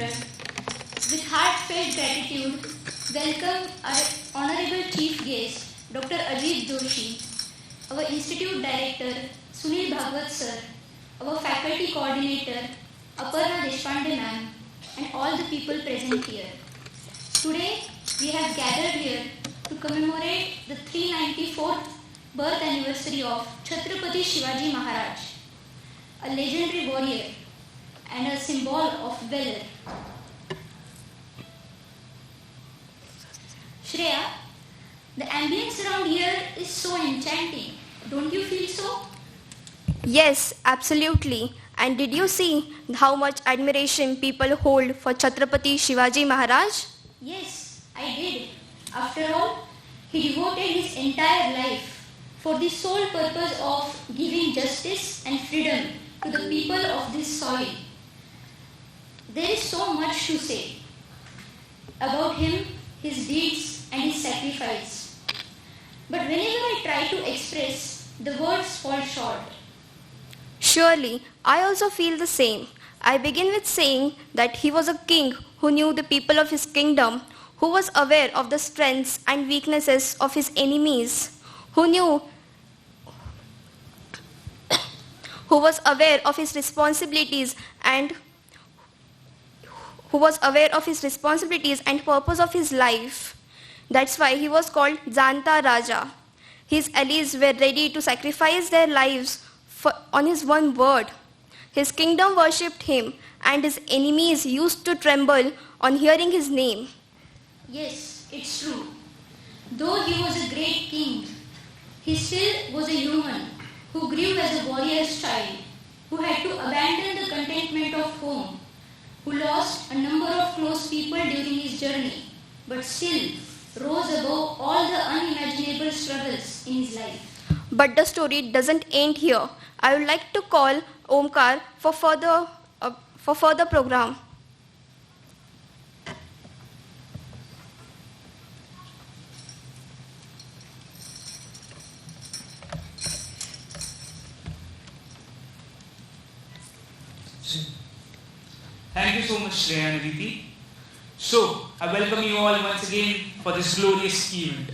with heartfelt gratitude, welcome our Honorable Chief Guest, Dr. Ajit Joshi, our Institute Director, Sunil Bhagwat Sir, our Faculty Coordinator, Aparna Deshpande Ma'am, and all the people present here. Today, we have gathered here to commemorate the 394th birth anniversary of Chhatrapati Shivaji Maharaj, a legendary warrior and a symbol of valor. Shreya, the ambience around here is so enchanting. Don't you feel so? Yes, absolutely. And did you see how much admiration people hold for Chhatrapati Shivaji Maharaj? Yes, I did. After all, he devoted his entire life for the sole purpose of giving justice and freedom to the people of this soil. There is so much to say about him, his deeds and his sacrifice. But whenever I try to express, the words fall short. Surely, I also feel the same. I begin with saying that he was a king who knew the people of his kingdom, who was aware of the strengths and weaknesses of his enemies, who was aware of his responsibilities and purpose of his life. That's why he was called JANTA RAJA. His allies were ready to sacrifice their lives on his one word. His kingdom worshipped him, and his enemies used to tremble on hearing his name. Yes, it's true. Though he was a great king, he still was a human who grew as a warrior's child, who had to abandon the contentment of home, who lost a number of close people during his journey, but still rose above all the unimaginable struggles in his life. But the story doesn't end here. I would like to call Omkar for further program. Thank you so much, Shreya and Aaditi. So, I welcome you all once again for this glorious event.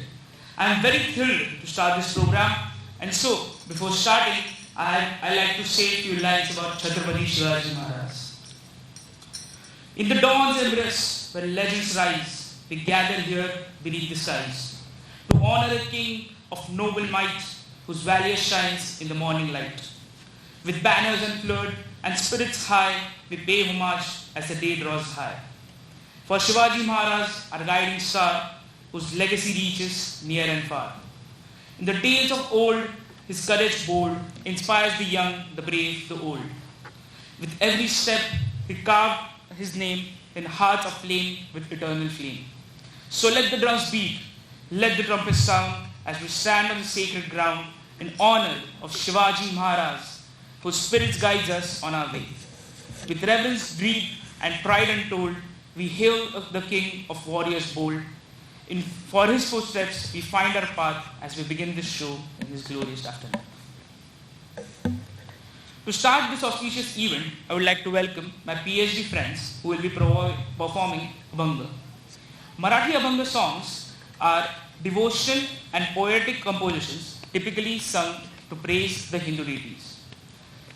I am very thrilled to start this program, and so, before starting, I like to say a few lines about Chhatrapati Shivaji Maharaj. In the dawn's embrace, where legends rise, we gather here beneath the skies to honor a king of noble might, whose valor shines in the morning light. With banners unfurled and spirits high, we pay homage as the day draws high. For Shivaji Maharaj, our guiding star, whose legacy reaches near and far. In the tales of old, his courage bold inspires the young, the brave, the old. With every step, he carved his name in hearts of flame with eternal flame. So let the drums beat, let the trumpets sound, as we stand on the sacred ground in honor of Shivaji Maharaj, whose spirit guides us on our way. With reverence, greed, and pride untold, we hail the king of warriors bold. For his footsteps, we find our path as we begin this show in this glorious afternoon. To start this auspicious event, I would like to welcome my PhD friends who will be performing Abhanga. Marathi Abhanga songs are devotional and poetic compositions typically sung to praise the Hindu deities.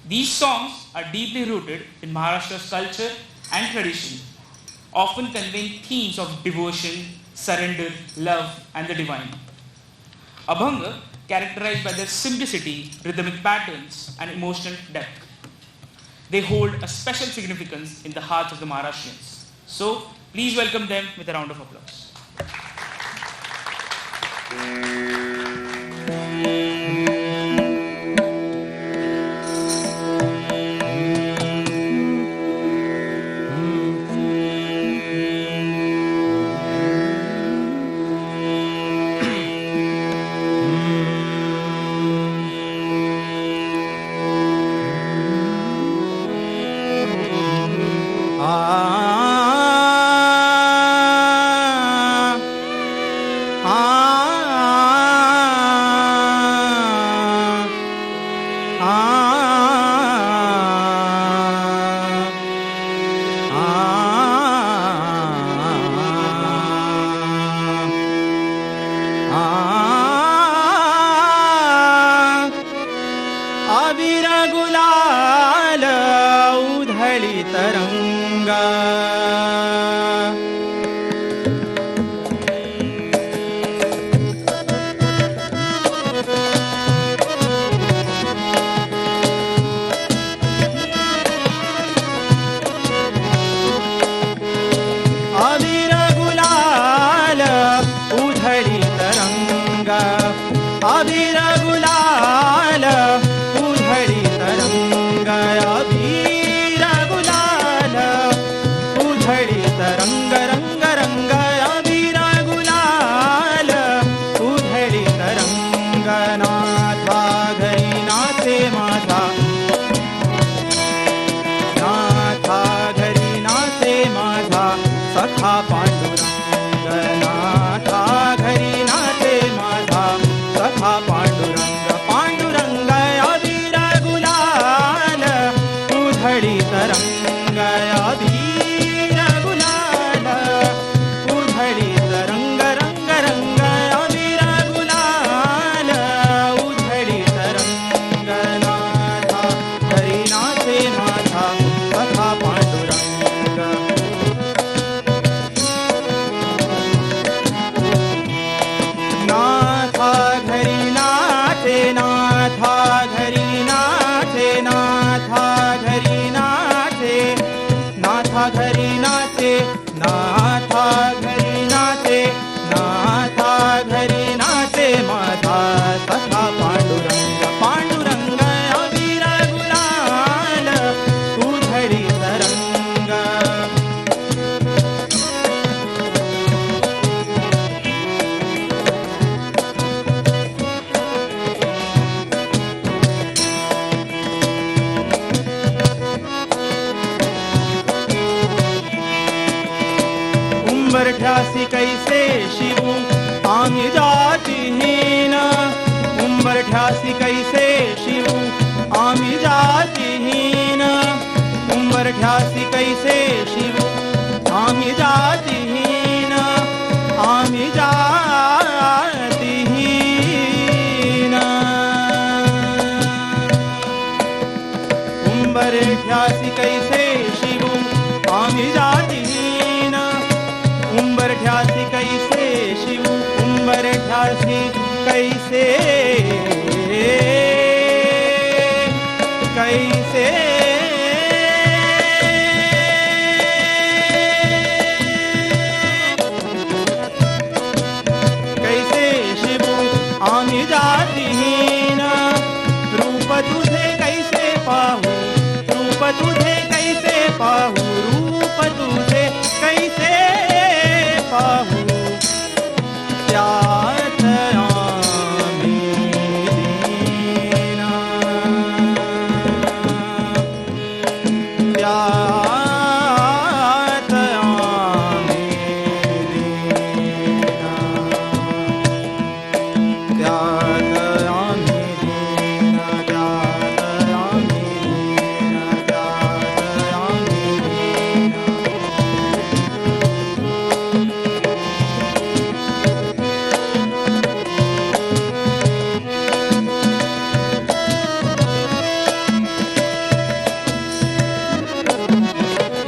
These songs are deeply rooted in Maharashtra's culture and tradition, often conveying themes of devotion, surrender, love, and the divine. Abhanga, characterized by their simplicity, rhythmic patterns, and emotional depth. They hold a special significance in the hearts of the Maharashtrians. So, please welcome them with a round of applause. ah अबीर गुलाल उधळी तरंग, अबीर गुलाल उधळी तरंग, अबीर गुलाल उधळी तरंग, रंग रंग अबीर गुलाल उधळी तरंग. नाथा घरी नाचे माझा, नाथा घरी नाचे माझा सखा पांडुरंग, नाथा घरी नाचे माझा सखा पांडुरंग. पांडुरंग अबीर गुलाल उधळी तरंग, अबीर गुलाल उधळी तरंग, रंग रंग अबीर गुलाल उधळी तरंग. नाथा घरी नाचे माझा सखा पांडुरंग. नाथा घरी नाचे, नाथा घरी नाचे, नाथा घरी नाचे, नाथा घरी नाचे, नाथा घरी नाचे, नाथा घरी नाचे माझा सखा पांडुरंग. पांडुरंग अबीर गुलाल उधळी तरंग. उंबरठ्यासी कैसे शिवू आम्ही जातीहीन, उंबरठ्यासी कैसे शिवू आम्ही जातीहीन, उंबरठ्यासी कैसे शिवू आम्ही जातीहीन, आम्ही जातीहीन. उंबरठ्यासी कैसे शिवू आम्ही जातीहीन, उंबरठ्यासी कैसे शिवू, उंबरठ्यासी कैसे कैसे कैसे शिवू आम्ही जातीहीन. रूप तुझे कैसे पाहू, रूप तुझे कैसे पाहू, रूप तुझे कैसे पाहू, त्यात आम्ही दीन, त्यात आम्ही दीन, त्यात आम्ही दीन, त्यात आम्ही दीन, त्यात आम्ही दीन.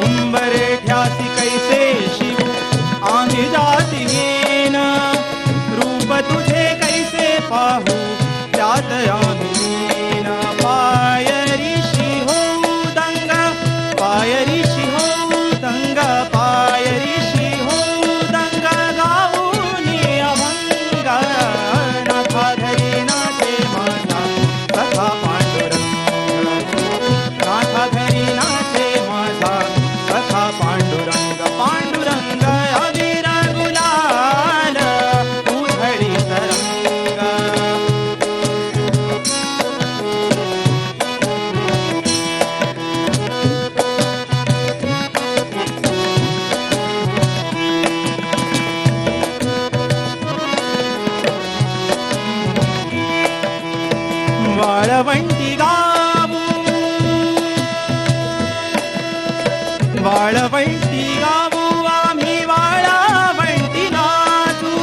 उंबरठ्यासी कैसे शिवू आम्ही जातीहीन, रूप तुझे कैसे पाहू त्यात आम्ही दीन. पायरीशी होऊ दंग, पायरीशी होऊ दंग, पायरीशी होऊ दंग गाऊनी अभंग. नाथा घरी नाचे माझा सखा पांडुरंग, नाथा घरी नाचे माझा सखा पांडुरंग. पांडुरंग अबीर गुलाल उधळी तरंग. वाळवंटी गावू, वाळवंटी गावू आम्ही वाळवंटी नाचू,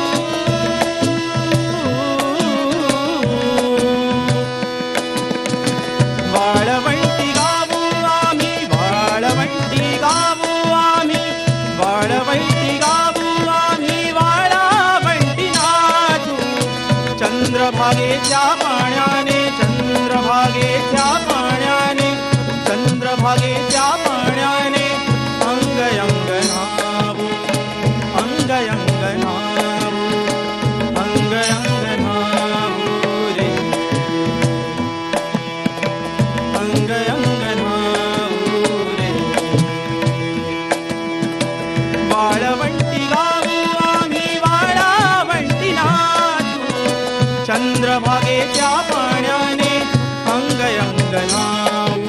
वाळवंटी गावू आम्ही वाळवंटी गावू चंद्रभागेच्या पाण्याने चंद्रभागेच्या पाण्याने चंद्रभागेच्या पाण्याने अंग अंग न्हावू अंग अंग न्हावू अंग अंग न्हावू रे अंग अंग न्हावू रे वाळवंटी गावू आम्ही वाळवंटी नाचू चंद्रभागेच्या पाण्याने अंग अंग न्हावू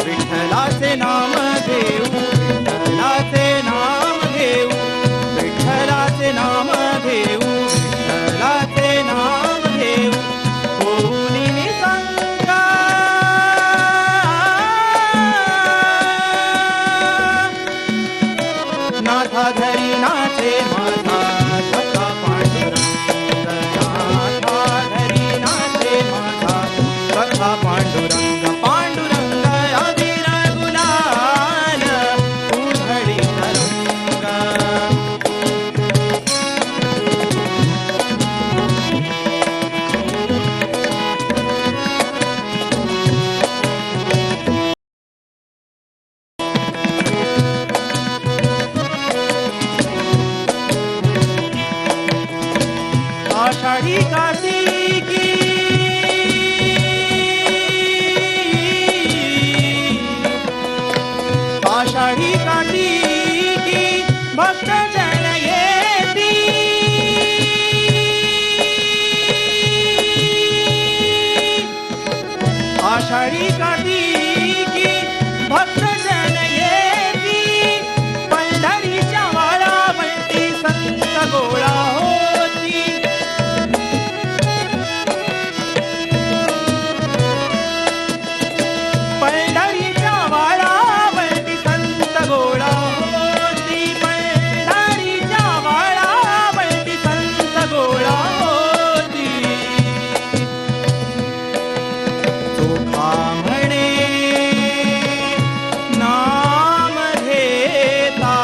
विठ्ठलाचे नाम घेऊ विठ्ठलाचे नाम घेऊ विठ्ठलाचे नाम घेऊ विठ्ठलाचे नाम घेऊ होऊन निसंगा नाथा धरी नाचे माझा स्वतः पांडुरंग नाथा धरी नाचे माझा स्वतः पांडुरंग पांडुरंग अबीर गुलाल उधळी तरंग आषाढी कार्तिकी आषाढी कार्तिकी भक्त जन येती आषाढी कार्तिकी भक्त जन येती पंढरीच्या वाळावंटी संत गोळा होती पंढरीच्या वाळावरती संत गोळा होती पंढरीच्या वाळावरती संत गोळा होती चोखा म्हणे नाम घेता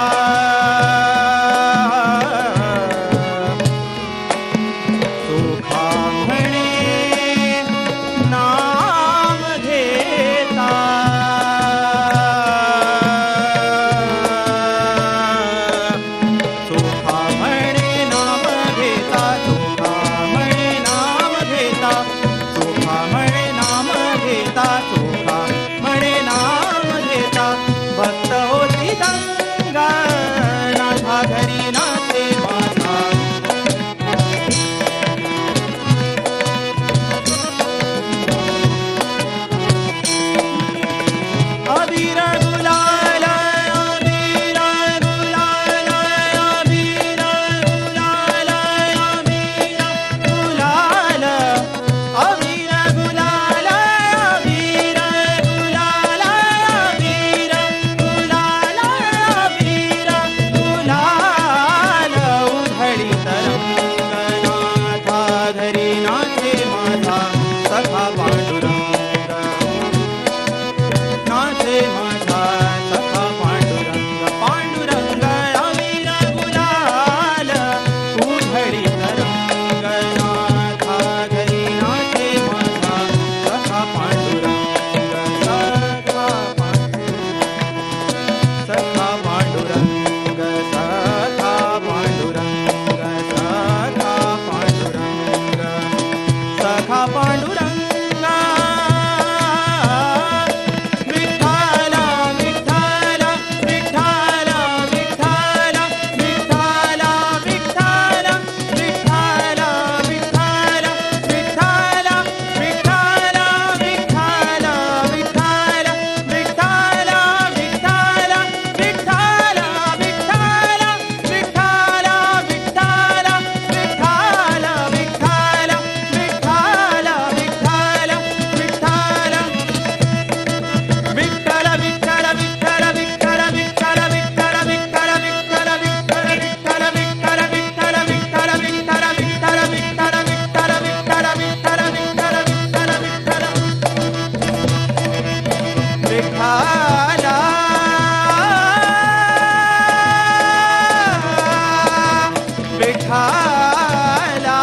झाला.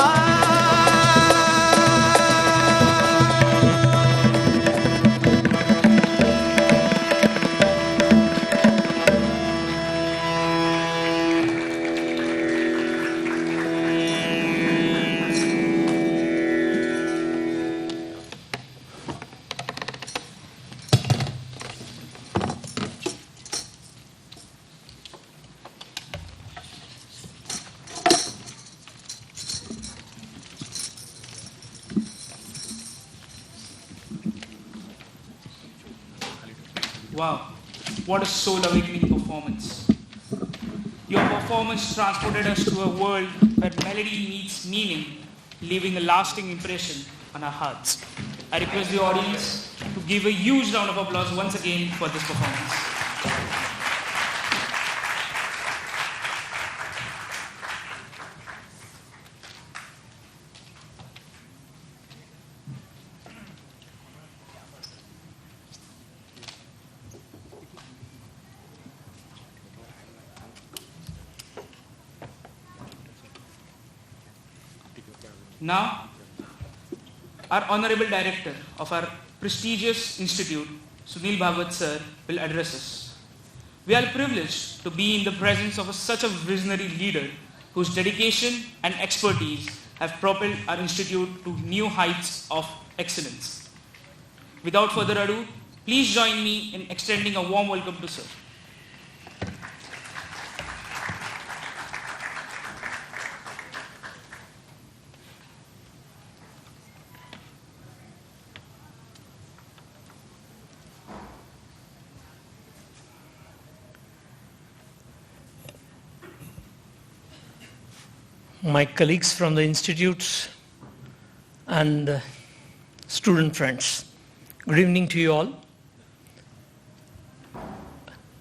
Wow, what a soul-awakening performance. Your performance transported us to a world where melody meets meaning, leaving a lasting impression on our hearts. I request the audience to give a huge round of applause once again for this performance. Now, our Honorable Director of our prestigious institute, Sunil Bhagwat sir, will address us. We are privileged to be in the presence of such a visionary leader whose dedication and expertise have propelled our institute to new heights of excellence. Without further ado, please join me in extending a warm welcome to sir. My colleagues from the institutes and student friends, good evening to you all.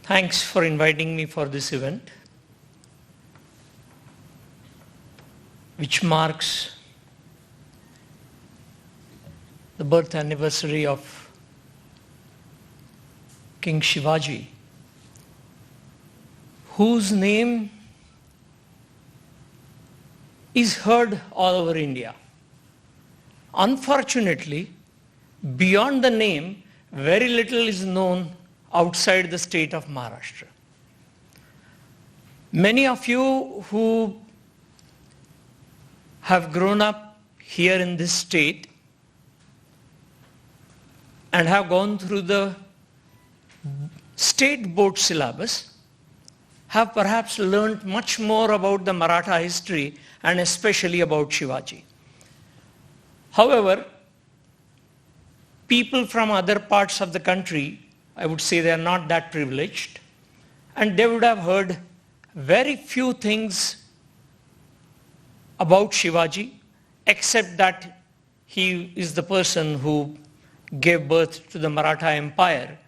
Thanks for inviting me for this event, which marks the birth anniversary of King Shivaji, whose name is heard all over India. Unfortunately, beyond the name, very little is known outside the state of Maharashtra. Many of you who have grown up here in this state and have gone through the state board syllabus have perhaps learned much more about the Maratha history and especially about Shivaji. However, people from other parts of the country, I would say they are not that privileged, and they would have heard very few things about Shivaji, except that he is the person who gave birth to the Maratha Empire,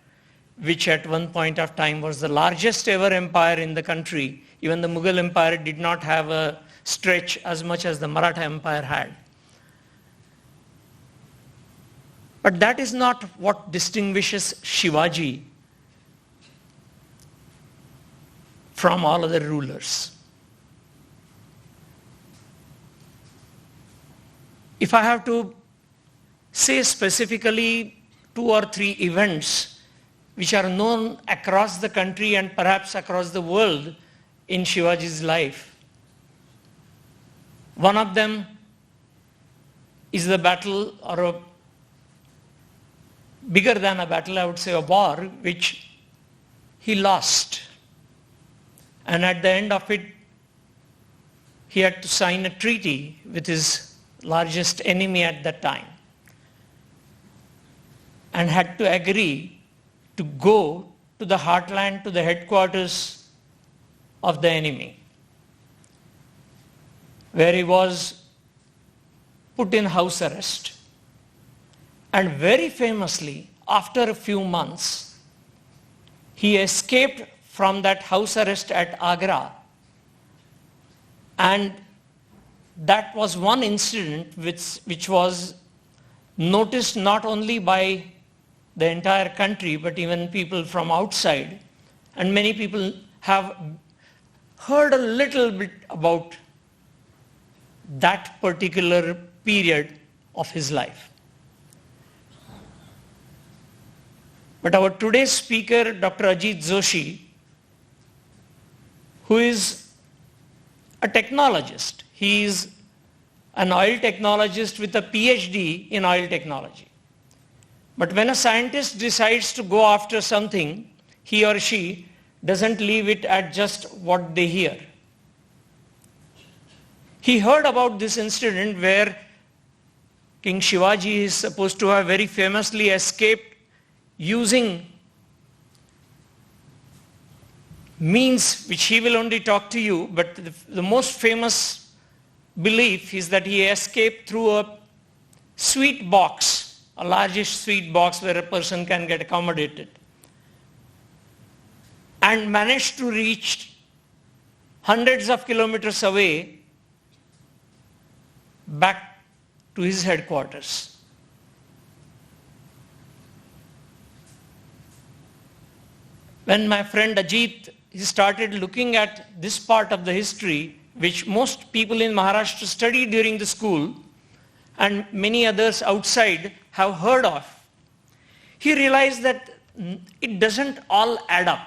which at one point of time was the largest ever empire in the country. Even the Mughal Empire did not have a stretch as much as the Maratha Empire had. But that is not what distinguishes Shivaji from all other rulers. If I have to say specifically 2 or 3 events which are known across the country and perhaps across the world in Shivaji's life, one of them is the battle, or a bigger than a battle, I would say a war, which he lost. And at the end of it, he had to sign a treaty with his largest enemy at that time, and had to agree to go to the heartland, to the headquarters of the enemy, where he was put in house arrest. And very famously, after a few months, he escaped from that house arrest at Agra. And that was one incident which was noticed not only by the entire country, but even people from outside. And many people have heard a little bit about that particular period of his life. But our today's speaker, Dr. Ajit Joshi, who is a technologist. He is an oil technologist with a PhD in oil technology. But when a scientist decides to go after something, he or she doesn't leave it at just what they hear. He heard about this incident where King Shivaji is supposed to have very famously escaped using means which he will only talk to you, but the most famous belief is that he escaped through a sweet box, a largish sweet box where a person can get accommodated, and managed to reach hundreds of kilometers away back to his headquarters. When my friend Ajit started looking at this part of the history, which most people in Maharashtra study during the school, and many others outside have heard of, he realized that it doesn't all add up.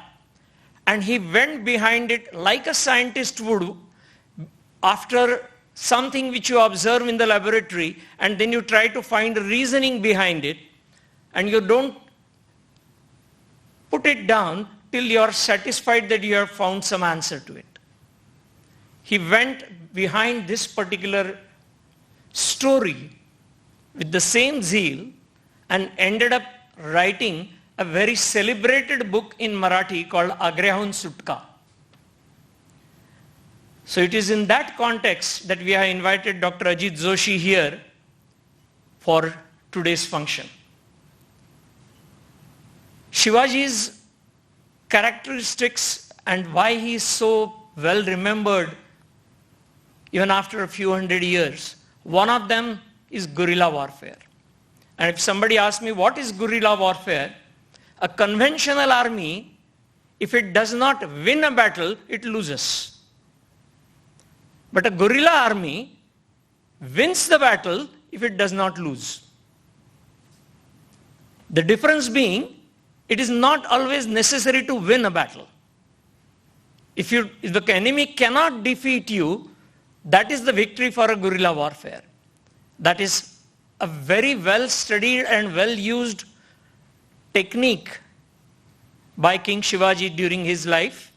And he went behind it like a scientist would after something which you observe in the laboratory, and then you try to find a reasoning behind it, and you don't put it down till you are satisfied that you have found some answer to it. He went behind this particular story with the same zeal and ended up writing a very celebrated book in Marathi called Agrahun Sutaka. So it is in that context that we have invited Dr. Ajit Joshi here for today's function. Shivaji's characteristics and why he is so well remembered even after a few hundred years, one of them is guerrilla warfare. And if somebody asks me what is guerrilla warfare, a conventional army, if it does not win a battle, it loses. But a guerrilla army wins the battle if it does not lose. The difference being, it is not always necessary to win a battle. If the enemy cannot defeat you, that is the victory for a guerrilla warfare. That is a very well studied and well used technique by King Shivaji during his life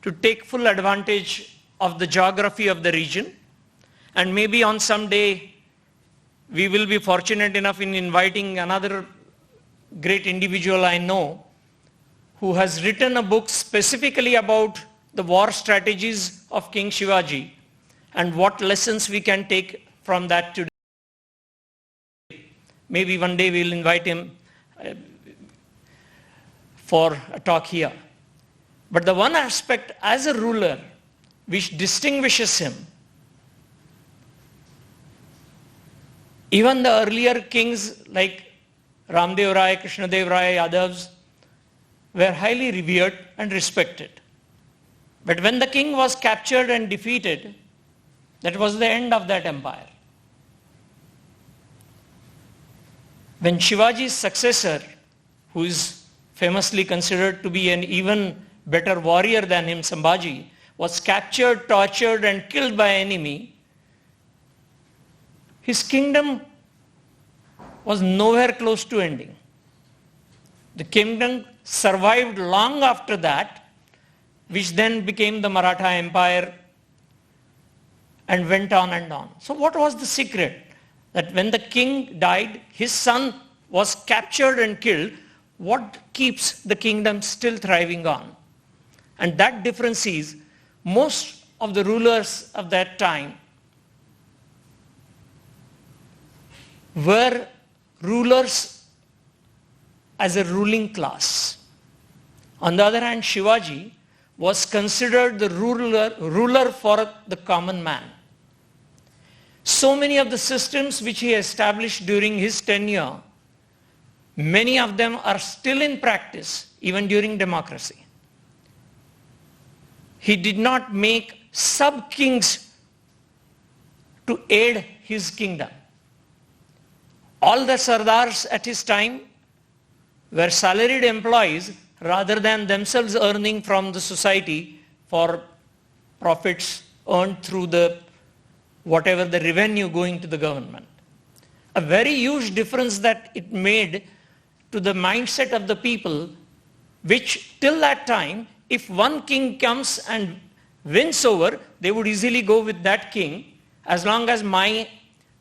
to take full advantage of the geography of the region. And maybe on some day we will be fortunate enough in inviting another great individual I know who has written a book specifically about the war strategies of King Shivaji and what lessons we can take from that today. Maybe one day we'll invite him for a talk here. But the one aspect as a ruler which distinguishes him, even the earlier kings like Ramdev Rai, Krishnadev Rai, Yadavs were highly revered and respected. But when the king was captured and defeated, that was the end of that empire. When Shivaji's successor, who is famously considered to be an even better warrior than him, Sambhaji, was captured, tortured and killed by enemy, his kingdom was nowhere close to ending. The kingdom survived long after that, which then became the Maratha Empire and went on and on. So what was the secret? That when the king died, his son was captured and killed. What keeps the kingdom still thriving on? And that difference is most of the rulers of that time were rulers as a ruling class. On the other hand, Shivaji was considered the ruler for the common man. So many of the systems which he established during his tenure, many of them are still in practice even during democracy. He did not make sub-kings to aid his kingdom. All the Sardars at his time were salaried employees rather than themselves earning from the society for profits earned through the whatever the revenue going to the government. A very huge difference that it made to the mindset of the people, which till that time, if one king comes and wins over, they would easily go with that king. As long as my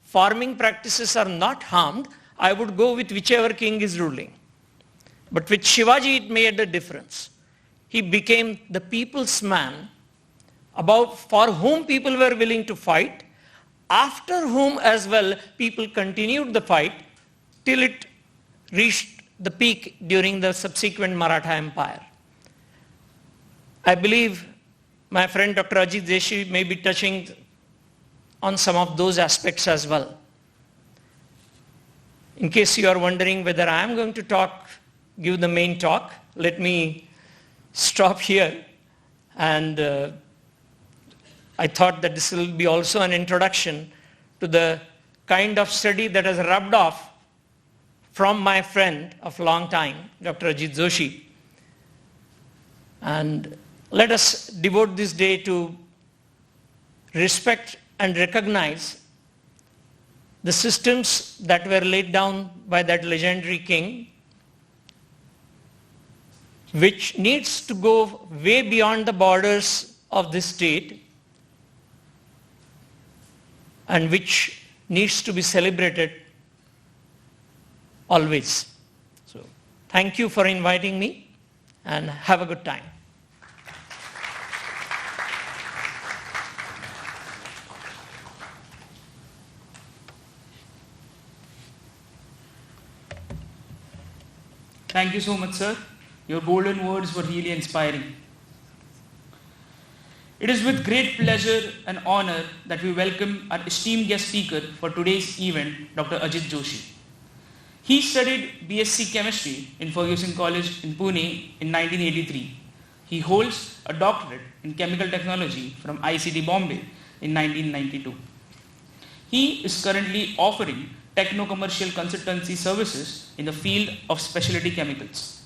farming practices are not harmed, I would go with whichever king is ruling. But with Shivaji, it made a difference. He became the people's man, for whom people were willing to fight, after whom as well people continued the fight till it reached the peak during the subsequent Maratha Empire. I believe my friend Dr. Ajit Joshi may be touching on some of those aspects as well. In case you are wondering whether I am going to give the main talk, let me stop here. And I thought that this will be also an introduction to the kind of study that has rubbed off from my friend of long time, Dr. Ajit Joshi. And let us devote this day to respect and recognize the systems that were laid down by that legendary king, which needs to go way beyond the borders of this state and which needs to be celebrated always. So, thank you for inviting me and have a good time. Thank you so much, sir. Your golden words were really inspiring. It is with great pleasure and honor that we welcome our esteemed guest speaker for today's event, Dr. Ajit Joshi. He studied BSc Chemistry in Ferguson College in Pune in 1983. He holds a doctorate in Chemical Technology from ICT Bombay in 1992. He is currently offering techno-commercial consultancy services in the field of specialty chemicals.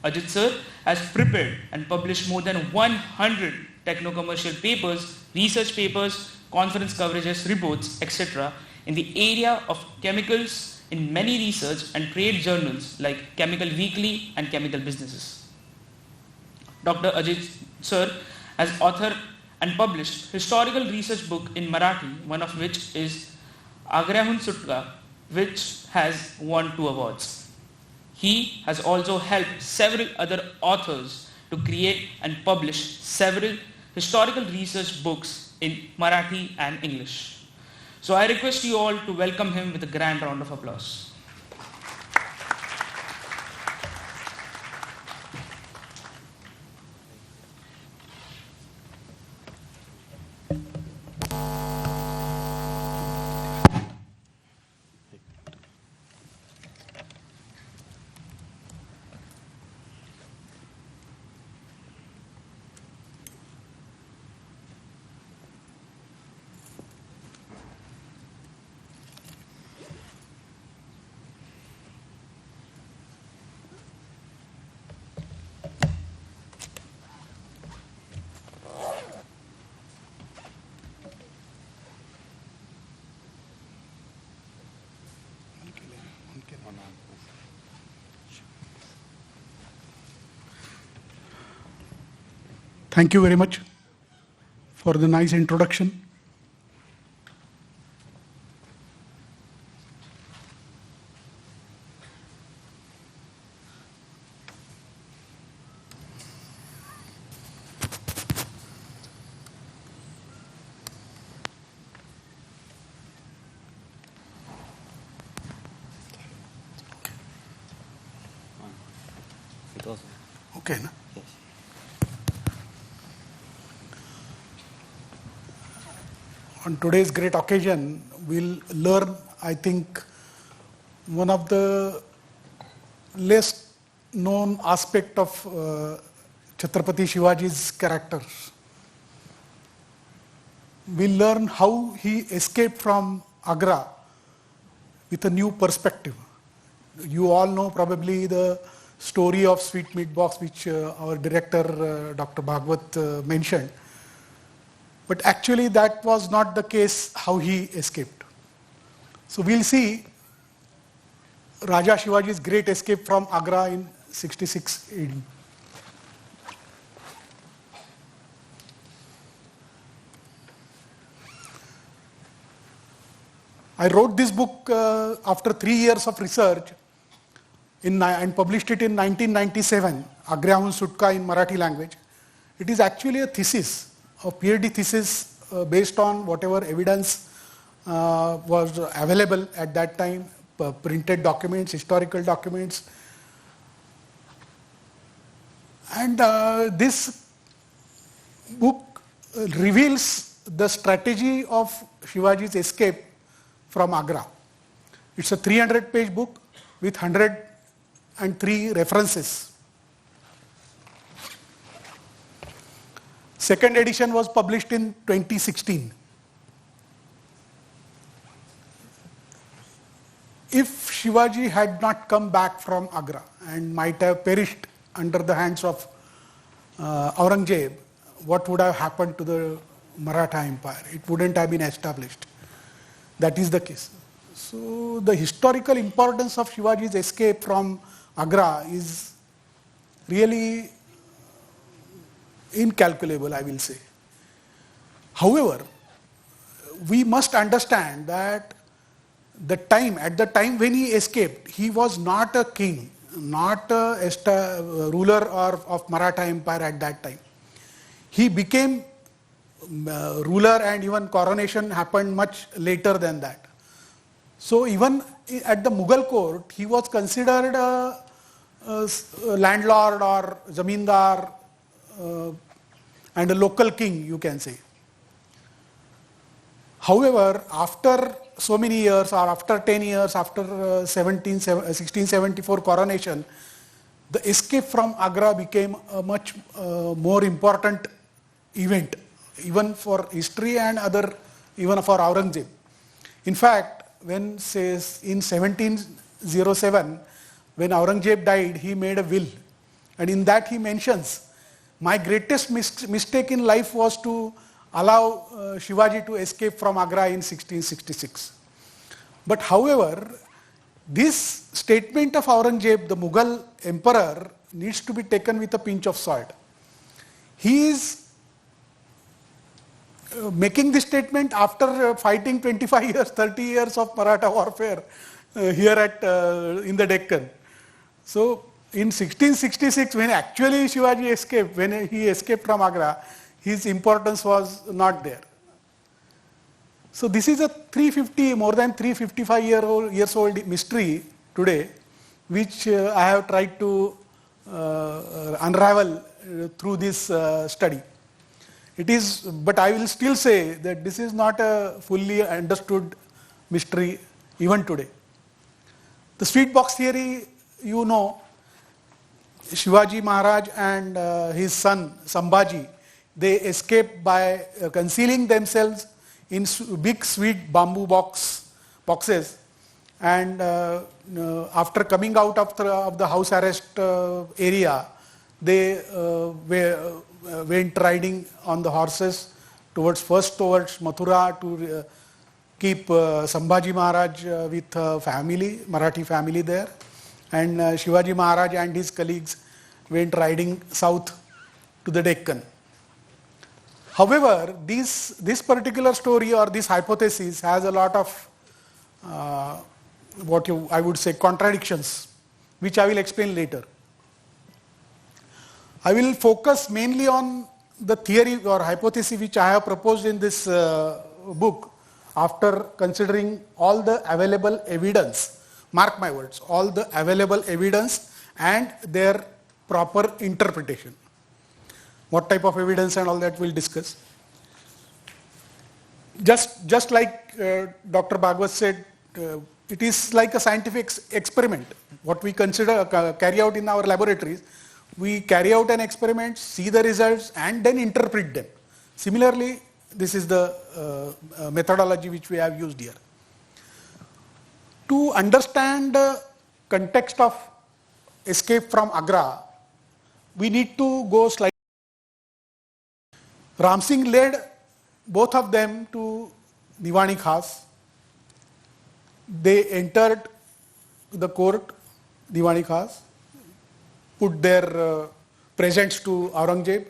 Ajit sir has prepared and published more than 100 techno-commercial papers, research papers, conference coverages, reports, etc. in the area of chemicals in many research and trade journals like Chemical Weekly and Chemical Businesses. Dr. Ajit sir has authored and published historical research book in Marathi, one of which is Agrahun Sutaka, which has won 2 awards. He has also helped several other authors to create and publish several historical research books in Marathi and English. So I request you all to welcome him with a grand round of applause. Thank you very much for the nice introduction. Okay, na? Yes. On today's great occasion, we'll learn, I think, one of the less known aspect of Chhatrapati Shivaji's character. we'll learn how he escaped from Agra with a new perspective. You all know probably the story of Sweet Meat Box, which our director, Dr. Bhagwat, mentioned. But actually that was not the case how he escaped. So we'll see Raja Shivaji's great escape from Agra in 66 AD. I wrote this book after 3 years of research and published it in 1997, Agrahun Sutaka in Marathi language. It is actually a thesis, a PhD thesis based on whatever evidence was available at that time, printed documents, historical documents. And this book reveals the strategy of Shivaji's escape from Agra. It's a 300-page book with 103 references. Second edition was published in 2016. If Shivaji had not come back from Agra and might have perished under the hands of Aurangzeb, what would have happened to the Maratha Empire? It wouldn't have been established. That is the case. So the historical importance of Shivaji's escape from Agra is really incalculable, I will say. However, we must understand that at the time when he escaped, he was not a king, not a ruler of Maratha Empire at that time. He became ruler, and even coronation happened much later than that. So even at the Mughal court, he was considered a landlord or zamindar and a local king, you can say. However, after so many years, or after 10 years, after 1674 coronation, the escape from Agra became a much more important event, even for history and even for Aurangzeb. In fact, when says in 1707, when Aurangzeb died, he made a will, and in that he mentions, my greatest mistake in life was to allow Shivaji to escape from Agra in 1666. But however, this statement of Aurangzeb, the Mughal emperor, needs to be taken with a pinch of salt. He is making this statement after fighting 25 years, 30 years of Maratha warfare here in the Deccan. So in 1666, when actually Shivaji escaped, when he escaped from Agra, his importance was not there. So this is a more than 355 years old mystery today, which I have tried to unravel through this study. But I will still say that this is not a fully understood mystery even today. The sweet box theory, you know, Shivaji Maharaj and his son Sambhaji, they escaped by concealing themselves in big sweet bamboo boxes, and after coming out of the house arrest area, they went riding on the horses first towards Mathura to keep Sambhaji Maharaj with family, Marathi family there, and Shivaji Maharaj and his colleagues went riding south to the Deccan. However, this particular story or this hypothesis has a lot of I would say contradictions, which I will explain later. I will focus mainly on the theory or hypothesis which I have proposed in this book after considering all the available evidence. Mark my words, all the available evidence and their proper interpretation. What type of evidence and all that we'll discuss. Just like Dr. Bhagwat said, it is like a scientific experiment. What we carry out in our laboratories, we carry out an experiment, see the results, and then interpret them. Similarly, this is the methodology which we have used here. To understand the context of escape from Agra, we need to go slightly. Ram Singh led both of them to Diwani Khas. They entered the court, Diwani Khas, put their presents to Aurangzeb.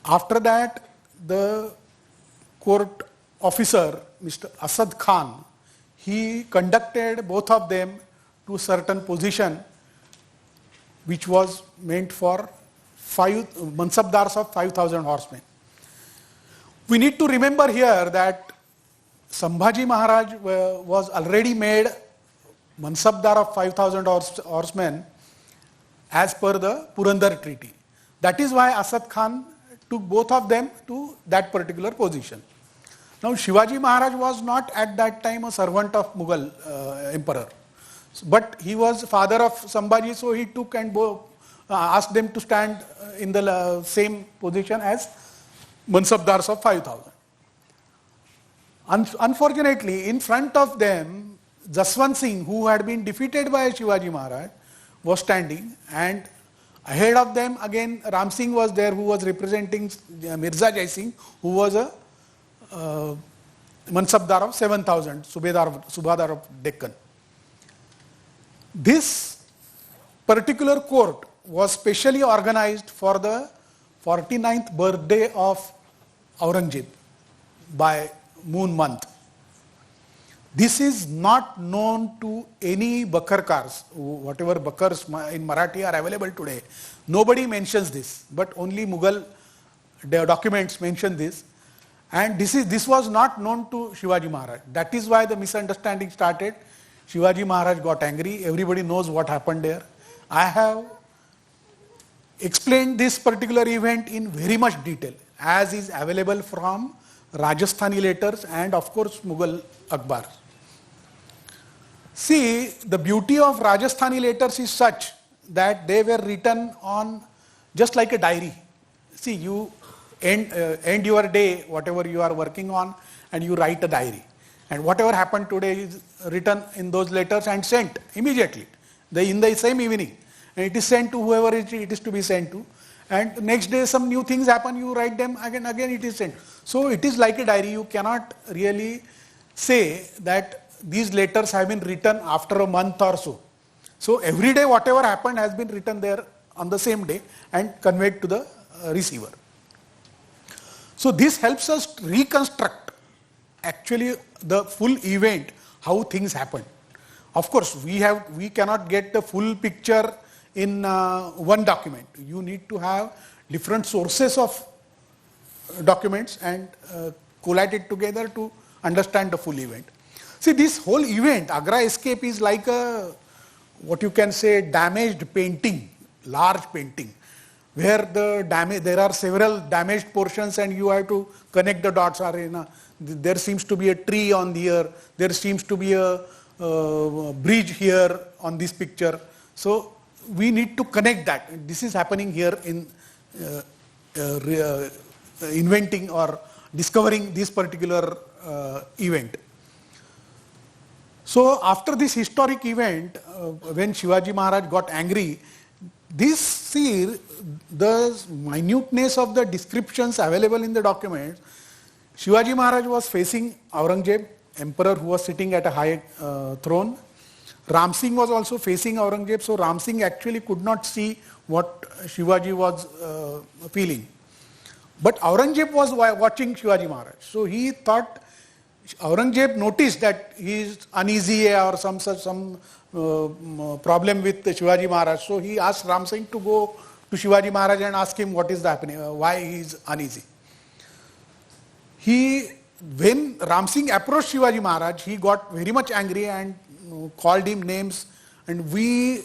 After that, the court officer, Mr. Asad Khan, he conducted both of them to certain position which was meant for Mansabdars of 5,000 horsemen. We need to remember here that Sambhaji Maharaj was already made Mansabdar of 5,000 horsemen as per the Purandar Treaty. That is why Asad Khan took both of them to that particular position. Now Shivaji Maharaj was not at that time a servant of Mughal emperor, but he was father of Sambhaji, so he took and asked them to stand in the same position as Mansabdars of 5,000. Unfortunately, in front of them, Jaswant Singh, who had been defeated by Shivaji Maharaj, was standing, and ahead of them again Ram Singh was there, who was representing Mirza Jai Singh, who was a Mansabdar of 7,000, Subadar of Deccan. This particular court was specially organized for the 49th birthday of Aurangzeb by moon month. This is not known to any Bakarkars, whatever Bakars in Marathi are available today. Nobody mentions this, but only Mughal documents mention this. And this was not known to Shivaji Maharaj. That is why the misunderstanding started. Shivaji Maharaj got angry. Everybody knows what happened there. I have explained this particular event in very much detail, as is available from Rajasthani letters and of course Mughal Akbar. See, the beauty of Rajasthani letters is such that they were written on just like a diary. See, you end your day, whatever you are working on, and you write a diary. And whatever happened today is written in those letters and sent immediately, in the same evening. And it is sent to whoever it is to be sent to. And next day some new things happen, you write them again it is sent. So it is like a diary. You cannot really say that these letters have been written after a month or so. So every day whatever happened has been written there on the same day and conveyed to the receiver. So this helps us reconstruct actually the full event, how things happened. Of course, we cannot get the full picture in one document. You need to have different sources of documents and collate it together to understand the full event. See, this whole event, Agra escape, is like a, what you can say, damaged painting, large painting, where there are several damaged portions and you have to connect the dots. There seems to be a tree on here, there seems to be a bridge here on this picture. So we need to connect that. This is happening here in inventing or discovering this particular event. So after this historic event, when Shivaji Maharaj got angry, the minuteness of the descriptions available in the documents, Shivaji Maharaj was facing Aurangzeb, emperor who was sitting at a high throne. Ram Singh was also facing Aurangzeb, so Ram Singh actually could not see what Shivaji was feeling. But Aurangzeb was watching Shivaji Maharaj, so he thought, Aurangzeb noticed that he is uneasy or some problem with Shivaji Maharaj, so he asked Ram Singh to go to Shivaji Maharaj and ask him what is happening, why he is uneasy. When Ram Singh approached Shivaji Maharaj, he got very much angry and called him names, and we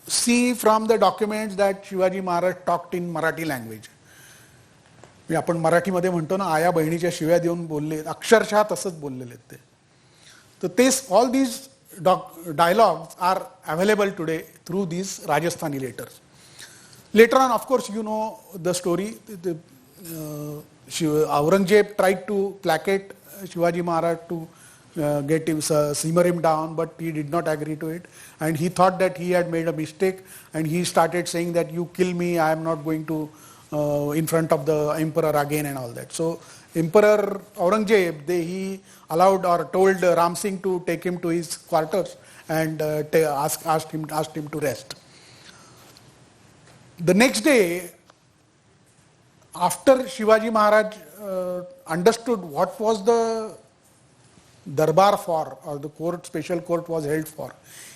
see from the documents that Shivaji Maharaj talked in Marathi language. आपण मराठीमध्ये म्हणतो ना, आया बहिणीच्या शिव्या देऊन बोलले, अक्षरशः तसंच बोललेले ते. तर all these dialogues are available today through these Rajasthani letters. Later on, of course, you know the story. Aurangzeb tried to placate Shivaji Maharaj to get him, simmer him down, but he did not agree to it. And he thought that he had made a mistake, and he started saying that you kill me, I am not going to in front of the emperor again and all that. So Emperor Aurangzeb, he allowed or told Ram Singh to take him to his quarters and asked him to rest. The next day, after Shivaji Maharaj understood what was the darbar for, or the court, special court was held for,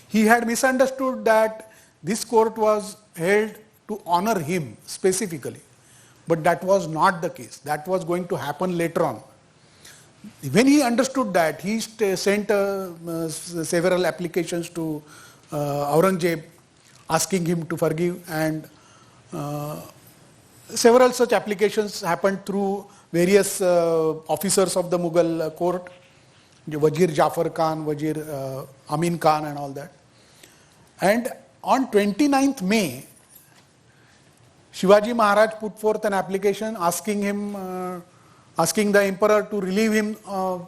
he had misunderstood that this court was held to honor him specifically. But that was not the case. That was going to happen later on. When he understood that, he sent several applications to Aurangzeb asking him to forgive, and several such applications happened through various officers of the Mughal court, Wazir Jafar Khan, Wazir Amin Khan and all that. And on 29th May, Shivaji Maharaj put forth an application asking the emperor to relieve him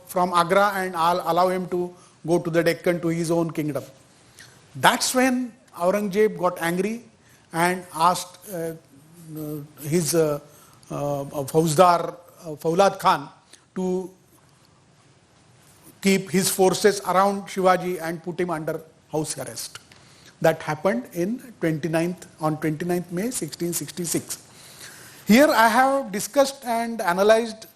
from Agra and allow him to go to the Deccan to his own kingdom. That's when Aurangzeb got angry and asked his Fauzdar Faulad Khan to keep his forces around Shivaji and put him under house arrest. That happened on 29th May 1666. Here I have discussed and analyzed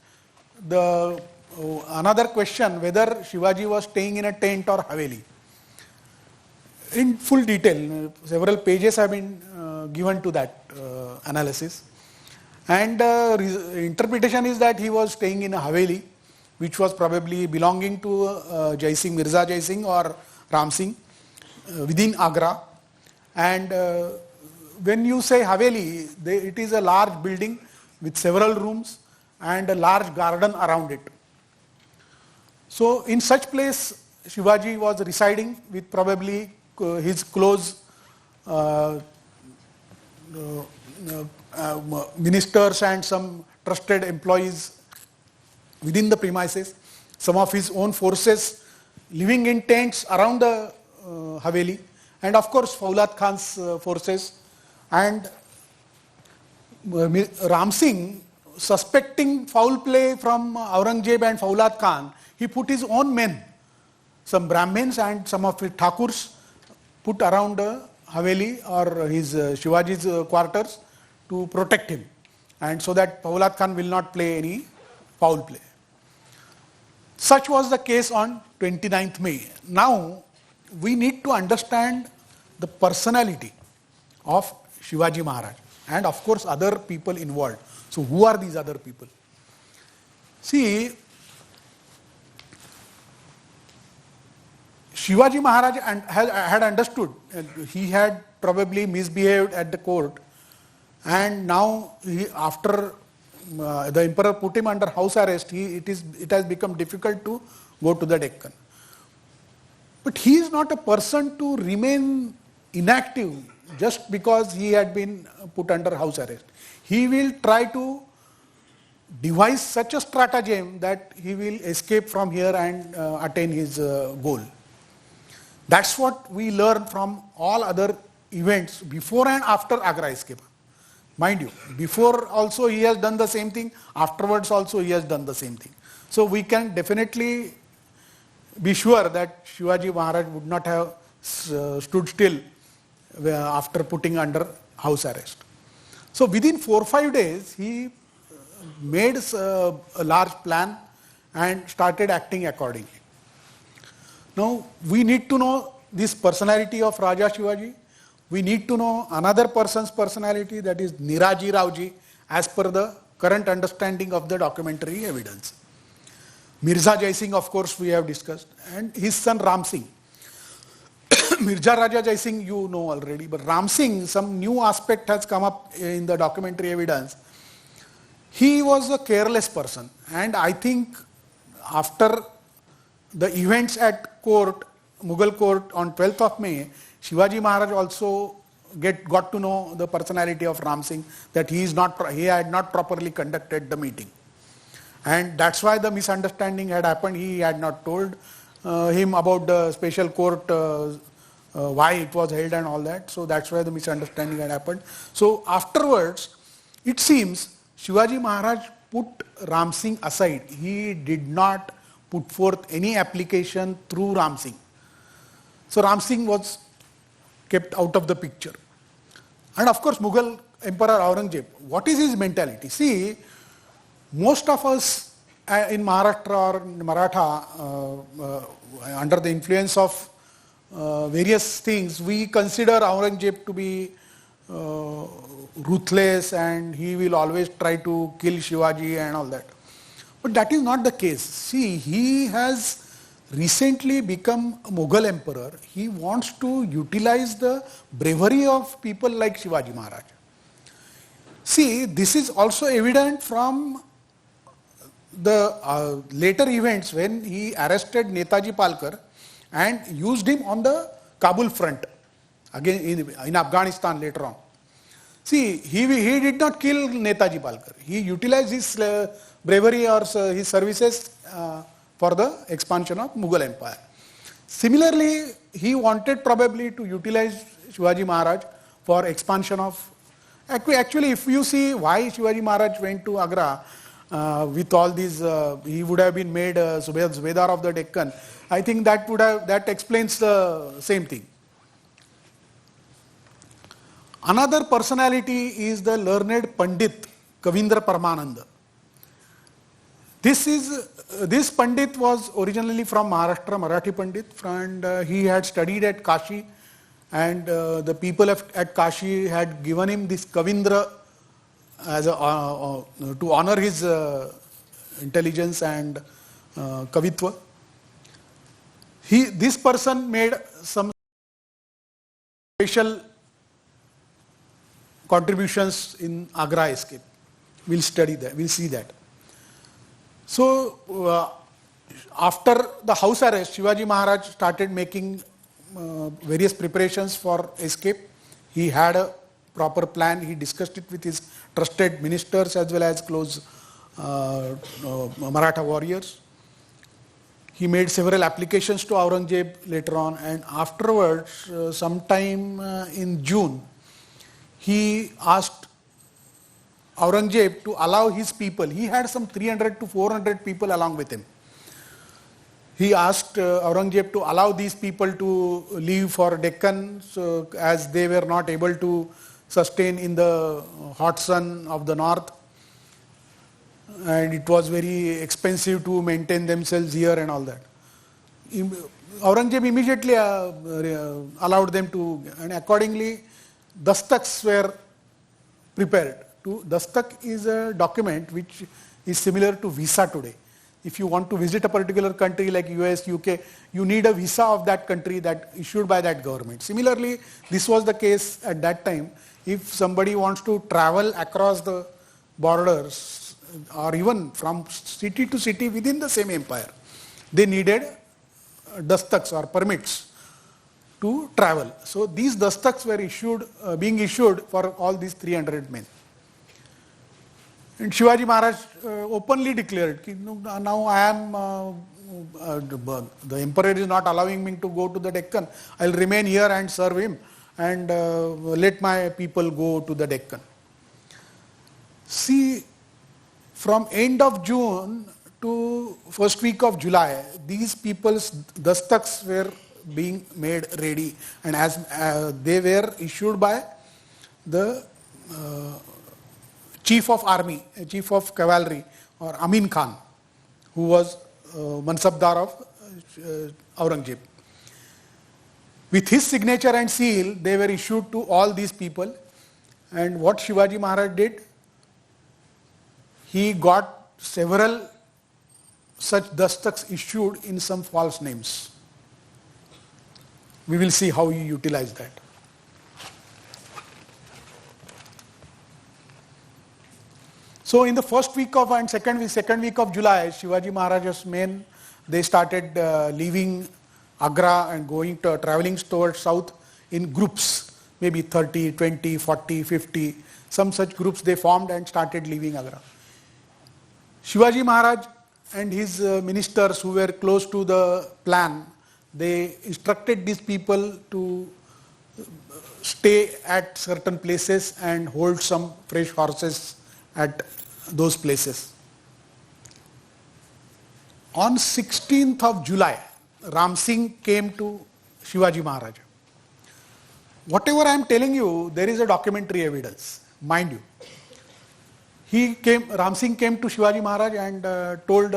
another question, whether Shivaji was staying in a tent or Haveli. In full detail, several pages have been given to that analysis. And interpretation is that he was staying in a Haveli, which was probably belonging to Mirza Jai Singh or Ram Singh within Agra. And when you say Haveli, it is a large building with several rooms and a large garden around it. So in such place, Shivaji was residing with probably his close ministers and some trusted employees within the premises, some of his own forces living in tents around the Haveli, and of course Faulad Khan's forces. And Ram Singh, suspecting foul play from Aurangzeb and Faulad Khan, he put his own men, some Brahmins and some of his Thakurs, put around Haveli or his Shivaji's quarters to protect him, and so that Faulad Khan will not play any foul play. Such was the case on 29th May. Now we need to understand the personality of Shivaji Maharaj and of course other people involved. So who are these other people? See, Shivaji Maharaj had understood, he had probably misbehaved at the court, and now after the emperor put him under house arrest, it has become difficult to go to the Deccan. But he is not a person to remain inactive just because he had been put under house arrest. He will try to devise such a stratagem that he will escape from here and attain his goal. That's what we learn from all other events before and after Agra escape. Mind you, before also he has done the same thing, afterwards also he has done the same thing. So we can definitely be sure that Shivaji Maharaj would not have stood still after putting under house arrest. So within 4 or 5 days, he made a large plan and started acting accordingly. Now we need to know this personality of Raja Shivaji. We need to know another person's personality, that is Neeraj Raoji, as per the current understanding of the documentary evidence. Mirza Jai Singh, of course, we have discussed, and his son Ram Singh. Mirza Raja Jai Singh you know already, but Ram Singh, some new aspect has come up in the documentary evidence. He was a careless person, and I think after the events at court, Mughal court on 12th of May, Shivaji Maharaj also got to know the personality of Ram Singh, that he had not properly conducted the meeting. And that's why the misunderstanding had happened. He had not told him about the special court, why it was held and all that. So that's why the misunderstanding had happened. So afterwards, it seems Shivaji Maharaj put Ram Singh aside. He did not put forth any application through Ram Singh. So Ram Singh was kept out of the picture. And of course, Mughal Emperor Aurangzeb, what is his mentality? See, most of us in Maharashtra or in Maratha, under the influence of various things, we consider Aurangzeb to be ruthless and he will always try to kill Shivaji and all that. But that is not the case. See, he has recently become a Mughal emperor. He wants to utilize the bravery of people like Shivaji Maharaj. See, this is also evident from the later events when he arrested Netaji Palkar and used him on the Kabul front, again in Afghanistan later on. See, he did not kill Netaji Palkar. He utilized his bravery or his services for the expansion of Mughal Empire. Similarly, he wanted probably to utilize Shivaji Maharaj for expansion of... Actually, if you see why Shivaji Maharaj went to Agra, with all these, he would have been made Subedar of the Deccan. I think that explains the same thing. Another personality is the learned Pandit Kavindra Paramananda. This Pandit was originally from Maharashtra, Marathi Pandit, and he had studied at Kashi, and the people at Kashi had given him this Kavindra as to honor his intelligence and kavitva. This person made some special contributions in Agra escape. We'll study that, we'll see that. So after the house arrest, Shivaji Maharaj started making various preparations for escape. He had a proper plan. He discussed it with his trusted ministers as well as close Maratha warriors. He made several applications to Aurangzeb later on, and afterwards, sometime in June, he asked Aurangzeb to allow his people. He had some 300 to 400 people along with him. He asked Aurangzeb to allow these people to leave for Deccan, so as they were not able to sustain in the hot sun of the north, and it was very expensive to maintain themselves here and all that. Aurangzeb immediately allowed them to, and accordingly dastaks were prepared. Dastak is a document which is similar to visa today. If you want to visit a particular country like US, UK, you need a visa of that country that issued by that government. Similarly, this was the case at that time. If somebody wants to travel across the borders or even from city to city within the same empire, they needed dastaks or permits to travel. So these dastaks were being issued for all these 300 men. And Shivaji Maharaj openly declared, now I am, the emperor is not allowing me to go to the Deccan. I will remain here and serve him and let my people go to the Deccan. See, from end of June to first week of July, these people's dastaks were being made ready, and as they were issued by the chief of army, chief of cavalry, or Amin Khan, who was Mansabdar of Aurangzeb. With his signature and seal, they were issued to all these people. And what Shivaji Maharaj did, he got several such dastaks issued in some false names. We will see how he utilized that. So in the first week of and second week of July, Shivaji Maharaj's men, they started leaving Agra and traveling towards south in groups, maybe 30, 20, 40, 50, some such groups they formed and started leaving Agra. Shivaji Maharaj and his ministers who were close to the plan, they instructed these people to stay at certain places and hold some fresh horses at those places. On 16th of July, Ram Singh came to Shivaji Maharaj. Whatever I am telling you, there is a documentary evidence, mind you. Ram Singh came to Shivaji Maharaj and told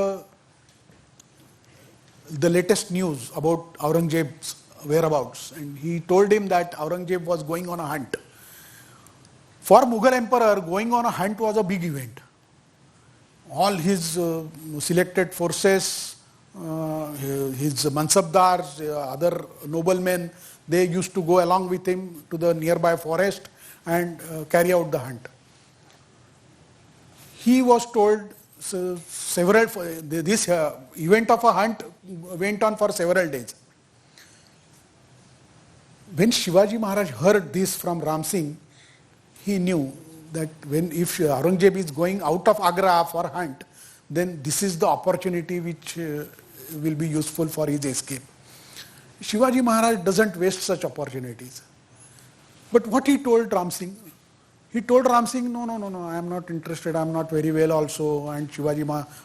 the latest news about Aurangzeb's whereabouts. And he told him that Aurangzeb was going on a hunt. For Mughal emperor, going on a hunt was a big event. All his selected forces, his mansabdars, other noblemen, they used to go along with him to the nearby forest and carry out the hunt. He was told this event of a hunt went on for several days. When Shivaji Maharaj heard this from Ram Singh, he knew that if Aurangzeb is going out of Agra for hunt, then this is the opportunity which will be useful for his escape. Shivaji Maharaj doesn't waste such opportunities. But what he told Ram Singh? He told Ram Singh, no, I am not interested, I am not very well also, and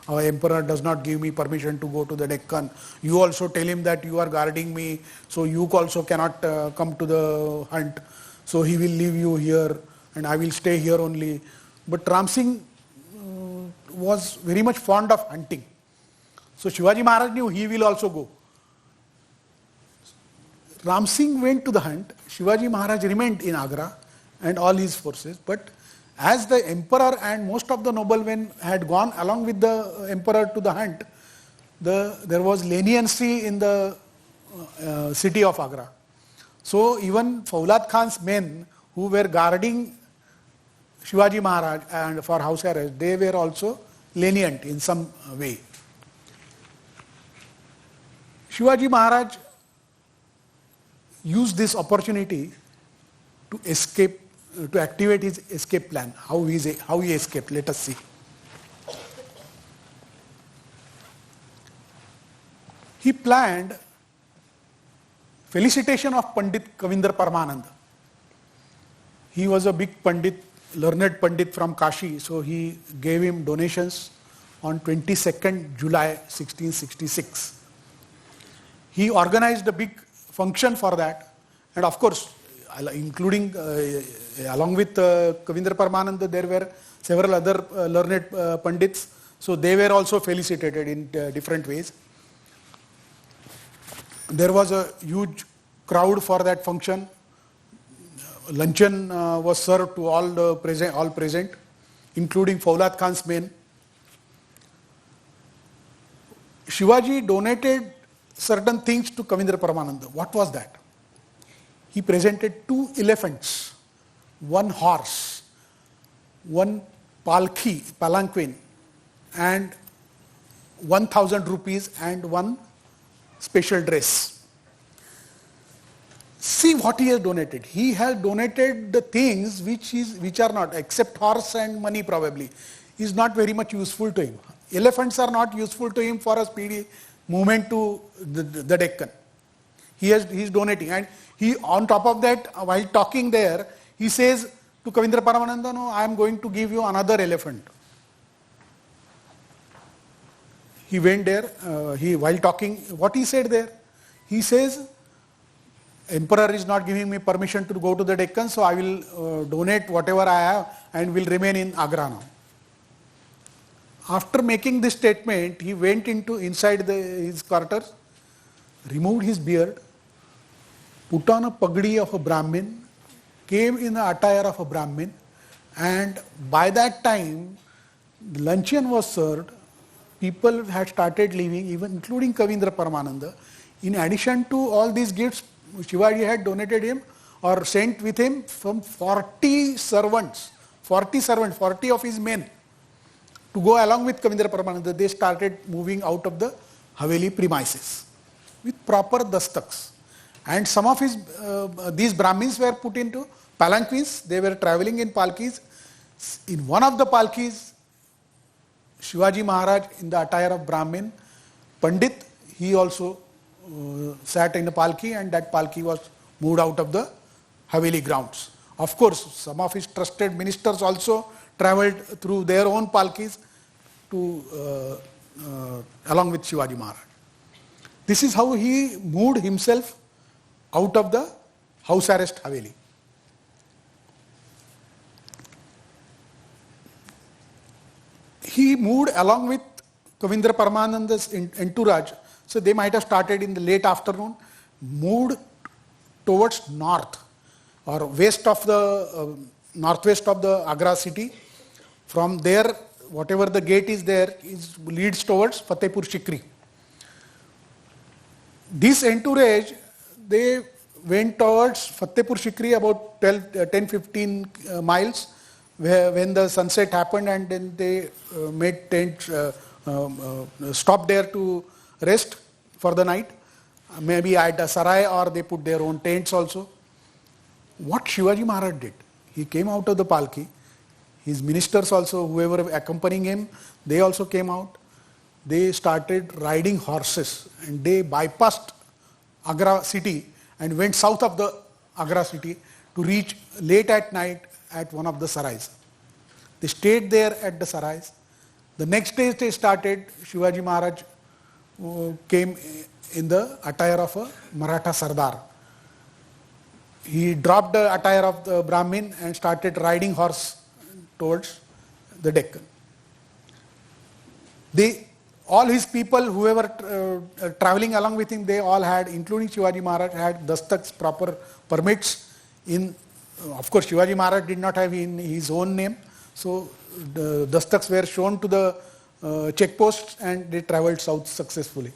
our emperor does not give me permission to go to the Deccan. You also tell him that you are guarding me, so you also cannot come to the hunt. So he will leave you here and I will stay here only. But Ram Singh was very much fond of hunting. So Shivaji Maharaj knew he will also go. Ram Singh went to the hunt. Shivaji Maharaj remained in Agra and all his forces. But as the emperor and most of the noblemen had gone along with the emperor to the hunt, there was leniency in the city of Agra. So even Faulad Khan's men who were guarding Shivaji Maharaj and for house arrest, they were also lenient in some way. Shivaji Maharaj used this opportunity to escape, to activate his escape plan. How he escaped, let us see. He planned felicitation of Pandit Kavindra Paramananda. He was a big Pandit, learned Pandit from Kashi, so he gave him donations on 22nd July 1666. He organized a big function for that, and of course, including along with Kavindra Paramananda, there were several other learned Pandits, so they were also felicitated in different ways. There was a huge crowd for that function. Luncheon was served to all present, including Faulad Khan's men. Shivaji donated certain things to Kavindra Paramananda. What was that? He presented 2 elephants, 1 horse, 1 palanquin, and 1,000 rupees and 1 special dress. See what he has donated. He has donated the things which are not, except horse and money probably, is not very much useful to him. Elephants are not useful to him for a speedy movement to the Deccan. He is donating, and he, on top of that, while talking there, he says to Kavindra Paramananda, no, I am going to give you another elephant. He went there, while talking, what he said there? He says, Emperor is not giving me permission to go to the Deccan, so I will donate whatever I have and will remain in Agra now. After making this statement, he went inside his quarters, removed his beard, put on a pagdi of a Brahmin, came in the attire of a Brahmin, and by that time, the luncheon was served. People had started leaving, even including Kavindra Paramananda. In addition to all these gifts, Shivaji had donated him or sent with him from 40 servants, 40 of his men to go along with Kavindra Paramananda. They started moving out of the Haveli premises with proper dastaks. And some of these Brahmins were put into palanquins. They were traveling in palkis. In one of the palkis, Shivaji Maharaj in the attire of Brahmin. Pandit, he also sat in a palki, and that palki was moved out of the Haveli grounds. Of course, some of his trusted ministers also travelled through their own palkis to along with Shivaji Maharaj. This is how he moved himself out of the house arrest Haveli. He moved along with Kavindra Paramananda's entourage, so they might have started in the late afternoon, moved towards north or west of the northwest of the Agra city. From there, whatever the gate is there leads towards Fatehpur Sikri. This entourage, they went towards Fatehpur Sikri about 10-15 miles when the sunset happened, and then they made tents, stopped there to rest for the night, maybe at a sarai, or they put their own tents also. What Shivaji Maharaj did, he came out of the palki, his ministers also, whoever accompanying him, they also came out. They started riding horses and they bypassed Agra city and went south of the Agra city to reach late at night at one of the sarais. They stayed there at the sarais. The next day they started, Shivaji Maharaj came in the attire of a Maratha Sardar. He dropped the attire of the Brahmin and started riding horse towards the Deccan. All his people, whoever travelling along with him, they all had, including Shivaji Maharaj, had dastaks, proper permits. Of course, Shivaji Maharaj did not have in his own name, so the dastaks were shown to the checkposts and they travelled south successfully.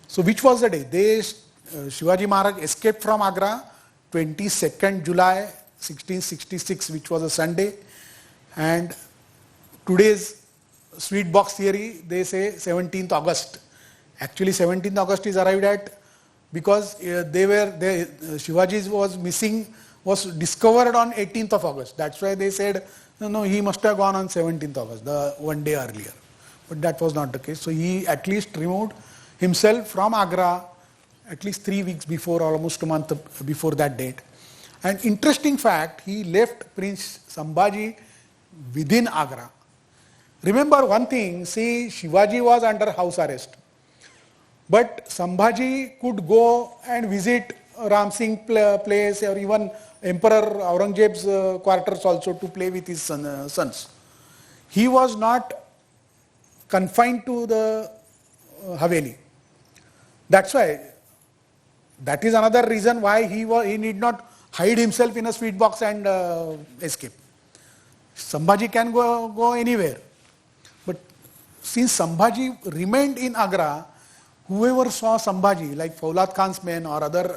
So which was the day? Shivaji Maharaj escaped from Agra 22nd July 1666, which was a Sunday. And today's sweet box theory, they say 17th August. Actually 17th August is arrived at because Shivaji was missing, was discovered on 18th of August. That's why they said, no, he must have gone on 17th August, the one day earlier. But that was not the case. So he at least removed himself from Agra at least 3 weeks before, or almost a month before that date. And interesting fact, he left Prince Sambhaji within Agra. Remember one thing, see, Shivaji was under house arrest. But Sambhaji could go and visit Ram Singh place or even Emperor Aurangzeb's quarters also to play with his sons. He was not confined to the Haveli. That's why, that is another reason why he need not hide himself in a sweet box and escape. Sambhaji can go anywhere. But since Sambhaji remained in Agra, whoever saw Sambhaji, like Faulad Khan's men or other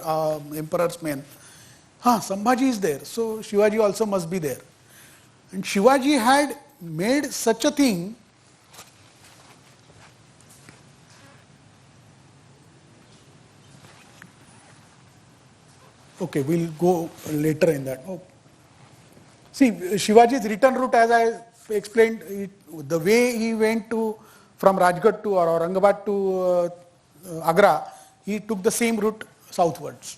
emperor's men, Sambhaji is there, so Shivaji also must be there. And Shivaji had made such a thing. Okay, we'll go later in that. See, Shivaji's return route, as I explained, the way he went from Rajgarh to or Aurangabad to Agra, he took the same route southwards.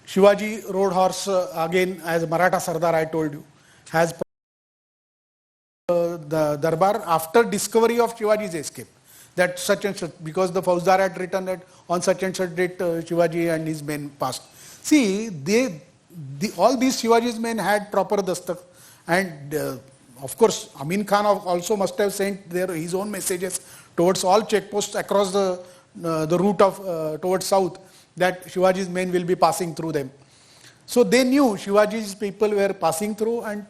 Shivaji rode horse again as Maratha Sardar, I told you, has the Darbar after discovery of Shivaji's escape. That such and such, because the Fauzdar had written that on such and such date Shivaji and his men passed. See, all these Shivaji's men had proper dastak, and of course Amin Khan also must have sent his own messages towards all checkposts across the route of towards south, that Shivaji's men will be passing through them. So they knew Shivaji's people were passing through, and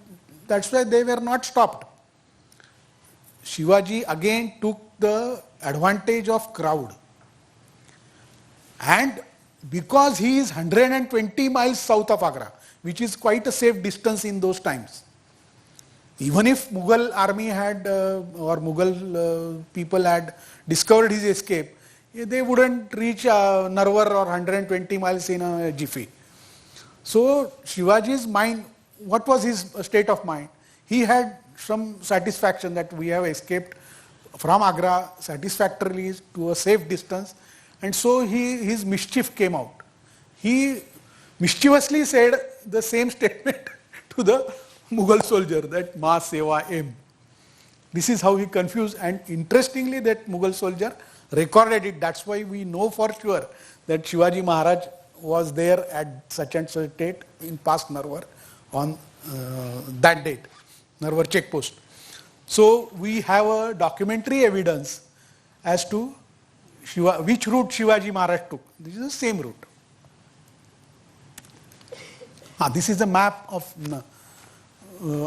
that's why they were not stopped. Shivaji again took the advantage of crowd, and because he is 120 miles south of Agra, which is quite a safe distance in those times. Even if Mughal army had or Mughal people had discovered his escape, they wouldn't reach Narwar or 120 miles in a jiffy. So Shivaji's mind what was his state of mind? He had some satisfaction that we have escaped from Agra satisfactorily to a safe distance, and so his mischief came out. He mischievously said the same statement to the Mughal soldier, that Ma Seva Aim. This is how he confused, and interestingly that Mughal soldier recorded it. That's why we know for sure that Shivaji Maharaj was there at such and such date in past Narwar on that date, Narwar checkpost. So we have a documentary evidence as to which route Shivaji Maharaj took. This is the same route. This is a map of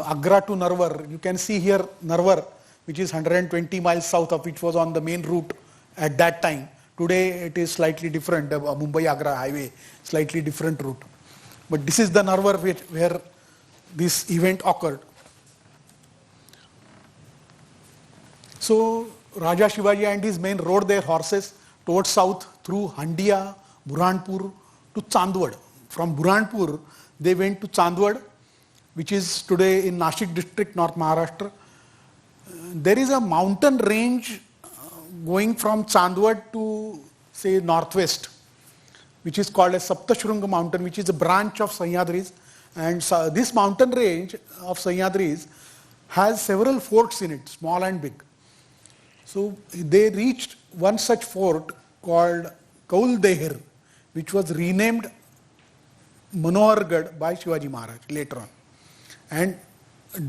Agra to Narwar. You can see here Narwar, which is 120 miles south of, which was on the main route at that time. Today it is slightly different, the Mumbai-Agra highway, slightly different route. But this is the Narwar where this event occurred. So Raja Shivaji and his men rode their horses towards south through Handia, Burhanpur to Chandwad. From Burhanpur they went to Chandwad, which is today in Nashik district, North Maharashtra. There is a mountain range going from Chandwad to say northwest, which is called as Saptashrunga mountain, which is a branch of Sahyadris. And this mountain range of Sahyadris has several forts in it, small and big. So they reached one such fort called Kaul-Dehir, which was renamed Manohargarh by Shivaji Maharaj later on. And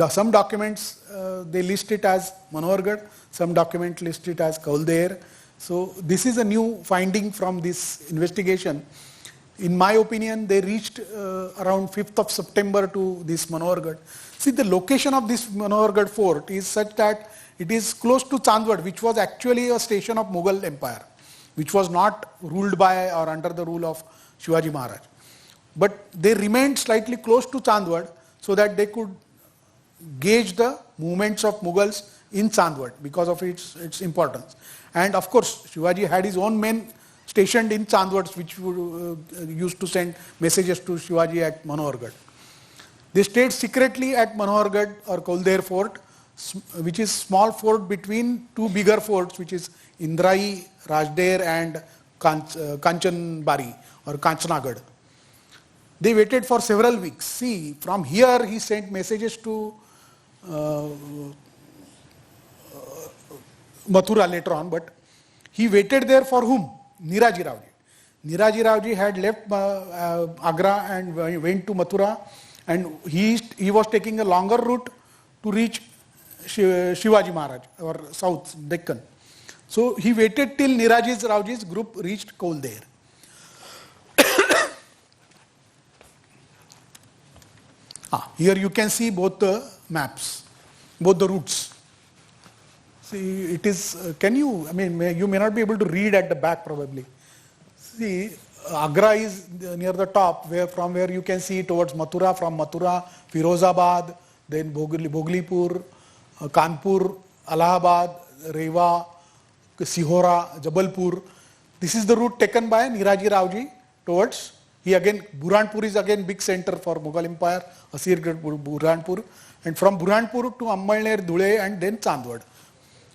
some documents they list it as Manohargarh, some documents list it as Kaul-Dehir. So this is a new finding from this investigation. In my opinion, they reached around 5th of September to this Manohargarh. See, the location of this Manohargarh fort is such that it is close to Chandwad, which was actually a station of Mughal Empire, which was not ruled by or under the rule of Shivaji Maharaj. But they remained slightly close to Chandwad so that they could gauge the movements of Mughals in Chandwad because of its importance. And of course, Shivaji had his own men stationed in Chandwad, which used to send messages to Shivaji at Manohargarh. They stayed secretly at Manohargarh or Kaul-Dehir fort, which is small fort between two bigger forts, which is Indrai, Rajdair and Kanchanbari or Kanchanagad. They waited for several weeks. See, from here he sent messages to Mathura later on, but he waited there for whom? Neeraj Ravji. Neeraj Ravji had left Agra and went to Mathura, and he was taking a longer route to reach Shivaji Maharaj or South Deccan. So he waited till Neeraj Ravji's group reached Kaul-Dehir. Here you can see both the maps, both the routes. See, it is, you may not be able to read at the back probably. See, Agra is near the top, from where you can see towards Mathura, from Mathura, Firozabad, then Bhoglipur, Kanpur, Allahabad, Rewa, Sihora, Jabalpur. This is the route taken by Neeraj Ravji towards, Burhanpur is again big center for Mughal Empire, Asirgarh, Burhanpur, and from Burhanpur to Ambalner, Dhule and then Chandwad.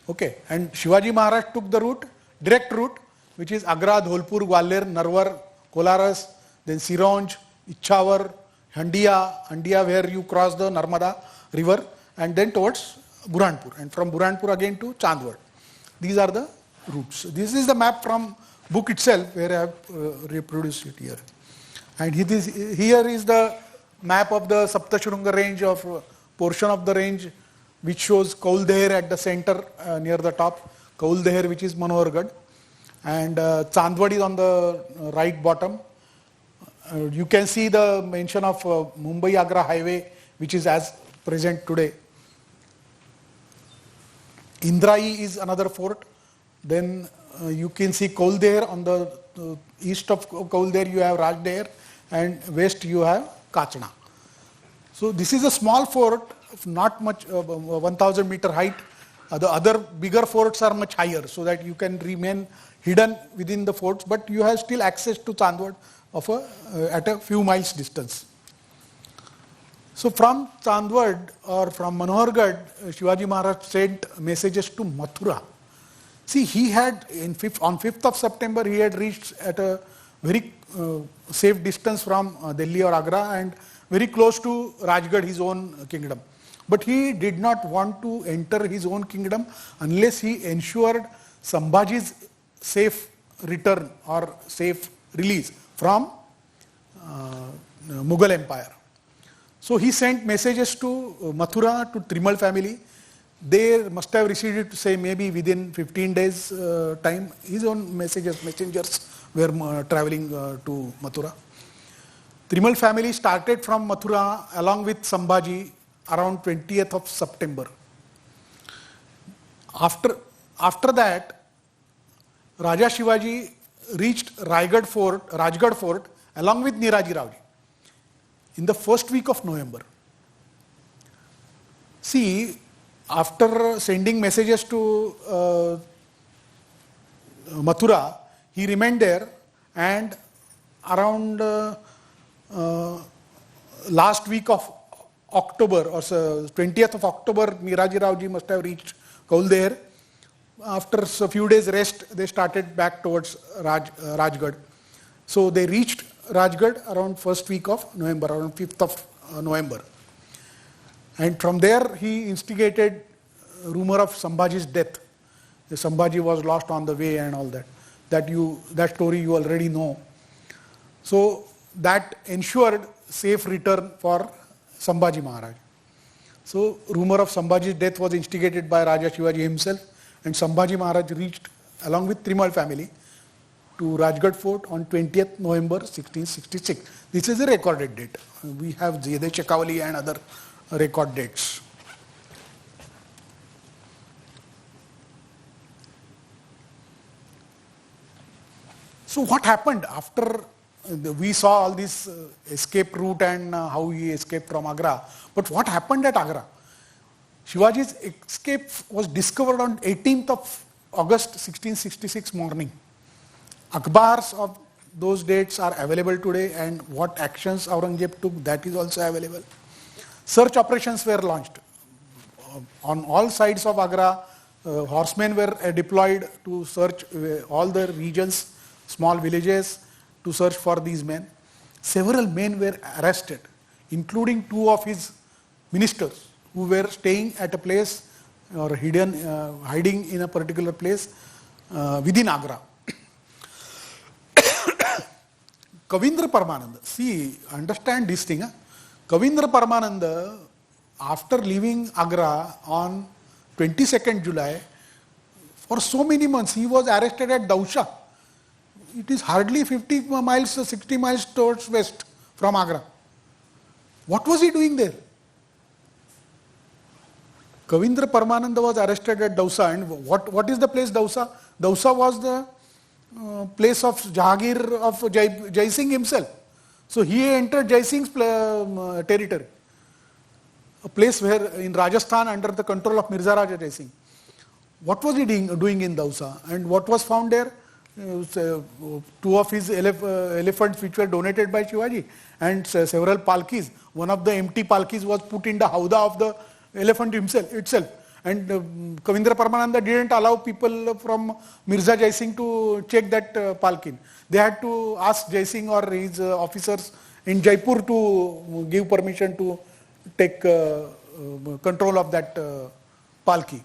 Okay, and Shivaji Maharaj took the direct route, which is Agra, Dholpur, Gwalior, Narwar, Kolaras, then Sironj, Ichhawar, Handia where you cross the Narmada river, and then towards Burhanpur, and from Burhanpur again to Chandwad. These are the routes. This is the map from book itself where I have reproduced it here. And here is the map of the Saptashrunga range, of portion of the range which shows Kaul-Dehir at the center near the top, Kaul-Dehir which is Manohargarh, and Chandwad is on the right bottom. You can see the mention of Mumbai-Agra highway, which is as present today. Indrai is another fort. Then you can see Kaul-Dehir. On the east of Kaul-Dehir you have Rajdair, and west you have Kachna. So this is a small fort, not much, 1000 meter height. The other bigger forts are much higher, so that you can remain hidden within the forts, but you have still access to Chandwad at a few miles distance. So from Chandwad or from Manohargarh, Shivaji Maharaj sent messages to Mathura. See, he had on 5th of September, he had reached at a very safe distance from Delhi or Agra and very close to Rajgarh, his own kingdom. But he did not want to enter his own kingdom unless he ensured Sambhaji's safe return or safe release from Mughal Empire. So he sent messages to Mathura, to Trimal family. They must have received it, say maybe within 15 days time. His own messengers were traveling to Mathura. Trimal family started from Mathura along with Sambhaji around 20th of September. After that, Raja Shivaji reached Rajgarh Fort along with Neeraj Raoji in the first week of November. See, after sending messages to Mathura, he remained there, and around last week of October or 20th of October, Neeraj Raoji must have reached Kaulder. After a few days rest, they started back towards Rajgarh. So they reached Rajgarh around first week of November, around 5th of November. And from there he instigated rumor of Sambhaji's death. Sambhaji was lost on the way and all that. That story you already know. So that ensured safe return for Sambhaji Maharaj. So rumor of Sambhaji's death was instigated by Raja Shivaji himself, and Sambhaji Maharaj reached along with Trimal family to Rajgarh Fort on 20th November 1666. This is a recorded date. We have Jede Chekawali and other record dates. So what happened after we saw all this escape route and how he escaped from Agra? But what happened at Agra? Shivaji's escape was discovered on 18th of August 1666 morning. Akhbars of those dates are available today, and what actions Aurangzeb took, that is also available. Search operations were launched. On all sides of Agra, horsemen were deployed to search all the regions, small villages, to search for these men. Several men were arrested, including two of his ministers who were staying at a place or hiding in a particular place within Agra. Kavindra Paramananda, see, understand this thing. Kavindra Paramananda, after leaving Agra on 22nd July, for so many months, he was arrested at Dausha. It is hardly 50 miles, 60 miles towards west from Agra. What was he doing there? Kavindra Paramananda was arrested at Dausa, and what is the place Dausa? Dausa was the place of Jahangir of Jai Singh himself. So he entered Jai Singh's territory, a place where in Rajasthan under the control of Mirza Raja Jai Singh. What was he doing in Dausa, and what was found there? Two of his elephants which were donated by Shivaji, and several palkis. One of the empty palkis was put in the howdah of the elephant itself. And Kavindra Paramananda didn't allow people from Mirza Jai Singh to check that palkin. They had to ask Jai Singh or his officers in Jaipur to give permission to take control of that palki.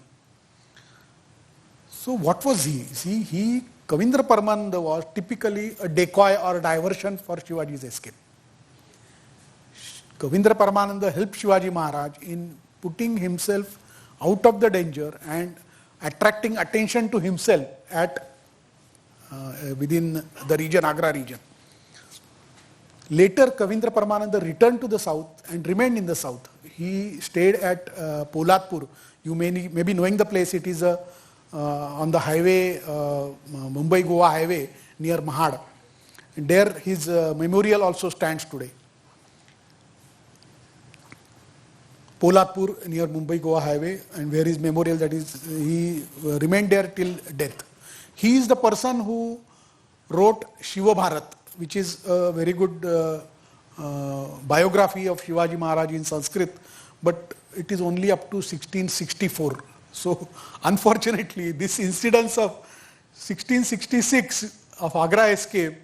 So what was he? See, Kavindra Paramananda was typically a decoy or diversion for Shivaji's escape. Kavindra Paramananda helped Shivaji Maharaj in putting himself out of the danger and attracting attention to himself at within the region, Agra region. Later, Kavindra Paramananda returned to the south and remained in the south. He stayed at Polatpur. You may be knowing the place. It is on the highway, Mumbai-Goa highway near Mahad. And there his memorial also stands today. Polatpur near Mumbai-Goa highway, and where his memorial, that is, he remained there till death. He is the person who wrote Shiva Bharat, which is a very good biography of Shivaji Maharaj in Sanskrit, but it is only up to 1664. So unfortunately, this incidence of 1666 of Agra escape,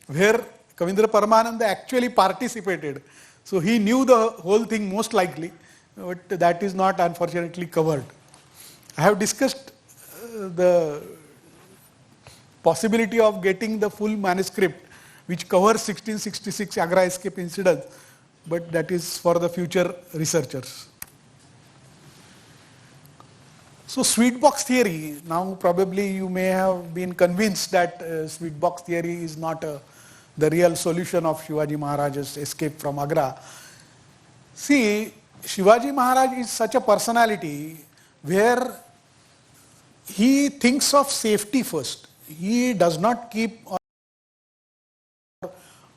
where Kavindra Paramananda actually participated, so he knew the whole thing most likely, but that is not unfortunately covered. I have discussed the possibility of getting the full manuscript which covers 1666 Agra escape incident, but that is for the future researchers. So sweet box theory, now probably you may have been convinced that sweet box theory is not the real solution of Shivaji Maharaj's escape from Agra. See, Shivaji Maharaj is such a personality where he thinks of safety first. He does not keep or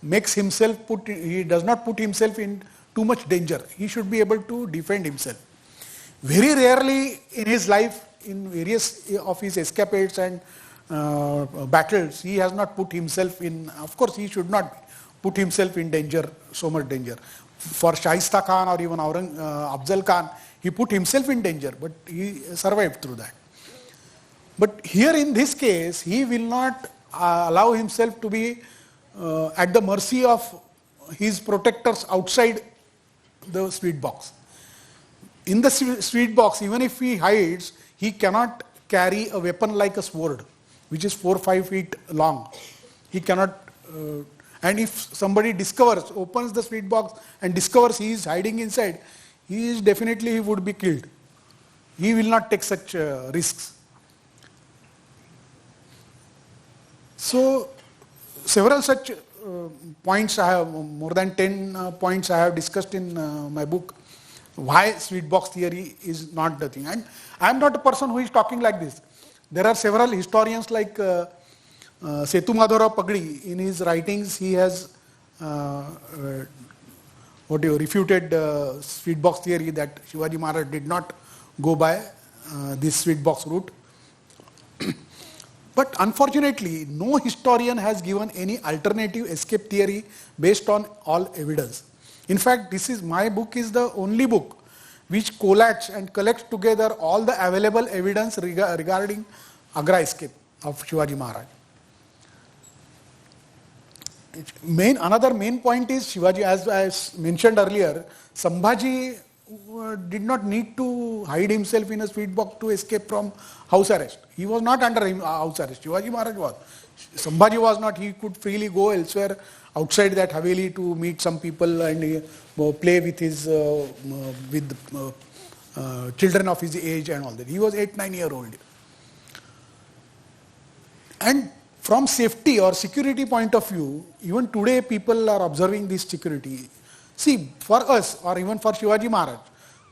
makes himself he does not put himself in too much danger. He should be able to defend himself. Very rarely in his life, in various of his escapades and battles, he has not put himself in, of course he should not put himself in danger, so much danger. For Shaista Khan or even Afzal Khan, he put himself in danger, but he survived through that. But here in this case, he will not allow himself to be at the mercy of his protectors outside the sweet box. In the sweet box, even if he hides, he cannot carry a weapon like a sword, which is 4 or 5 feet long. He cannot, and if somebody opens the sweet box and discovers he is hiding inside, he would be killed. He will not take such risks. So, several such points I have, more than 10 points I have discussed in my book, why sweet box theory is not the thing. And I am not a person who is talking like this. There are several historians like Setu Madhurao Pagdi. In his writings, he has refuted sweet box theory that Shivaji Maharaj did not go by this sweet box route. But unfortunately, no historian has given any alternative escape theory based on all evidence. In fact, my book is the only book which collates and collects together all the available evidence regarding Agra escape of Shivaji Maharaj. Another main point is Shivaji, as I mentioned earlier, Sambhaji did not need to hide himself in a sweet box to escape from house arrest. He was not under house arrest. Shivaji Maharaj was. Sambhaji was not. He could freely go elsewhere outside that Haveli to meet some people and play with his children of his age and all that. He was 8-9 years old. And from safety or security point of view, even today people are observing this security. See, for us or even for Shivaji Maharaj,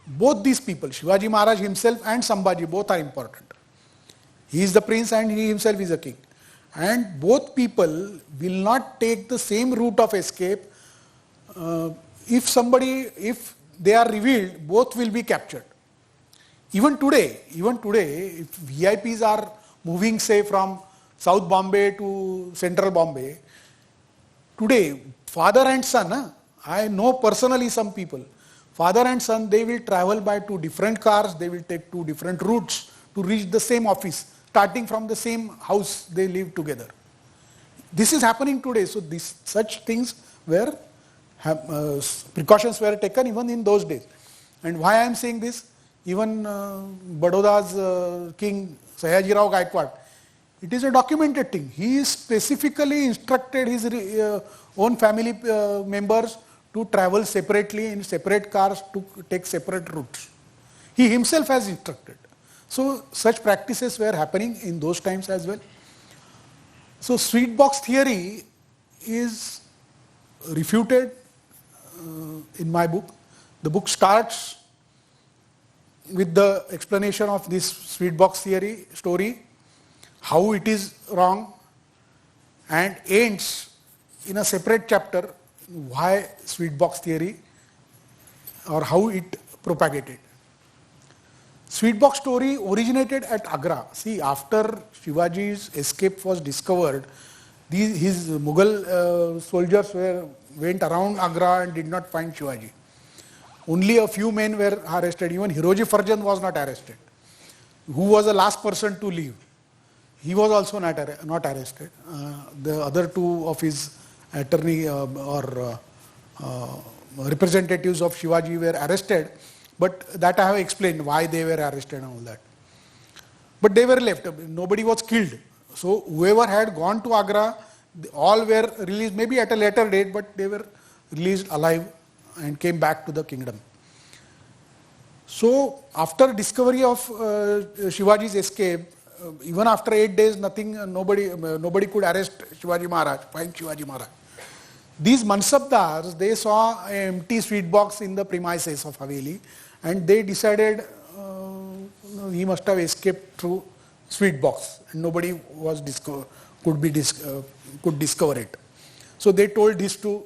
both these people, Shivaji Maharaj himself and Sambhaji, both are important. He is the prince and he himself is a king. And both people will not take the same route of escape. If they are revealed, both will be captured. Even today, if VIPs are moving, say, from South Bombay to Central Bombay, today, father and son, I know personally some people, father and son, they will travel by 2 different cars, they will take 2 different routes to reach the same office, starting from the same house they live together. This is happening today, so such things were, precautions were taken even in those days. And why I am saying this, even Baroda's king Sayajirao Gaikwad, it is a documented thing. He specifically instructed his own family members to travel separately in separate cars to take separate routes. He himself has instructed. So such practices were happening in those times as well. So sweet box theory is refuted in my book. The book starts with the explanation of this sweet box theory story, how it is wrong, and ends in a separate chapter why sweet box theory or how it propagated. Sweet box story originated at Agra. See, after Shivaji's escape was discovered, his Mughal soldiers were went around Agra and did not find Shivaji. Only a few men were arrested. Even Hiroji Farjan was not arrested, who was the last person to leave. He was also not arrested. The other two of his attorney or representatives of Shivaji were arrested, but that I have explained why they were arrested and all that. But they were left. Nobody was killed. So whoever had gone to Agra, all were released, maybe at a later date, but they were released alive and came back to the kingdom. So after discovery of Shivaji's escape, even after 8 days, nobody could arrest Shivaji Maharaj, find Shivaji Maharaj. These Mansabdars, they saw an empty sweet box in the premises of Haveli, and they decided he must have escaped through sweet box, and nobody was could discover it. So they told this to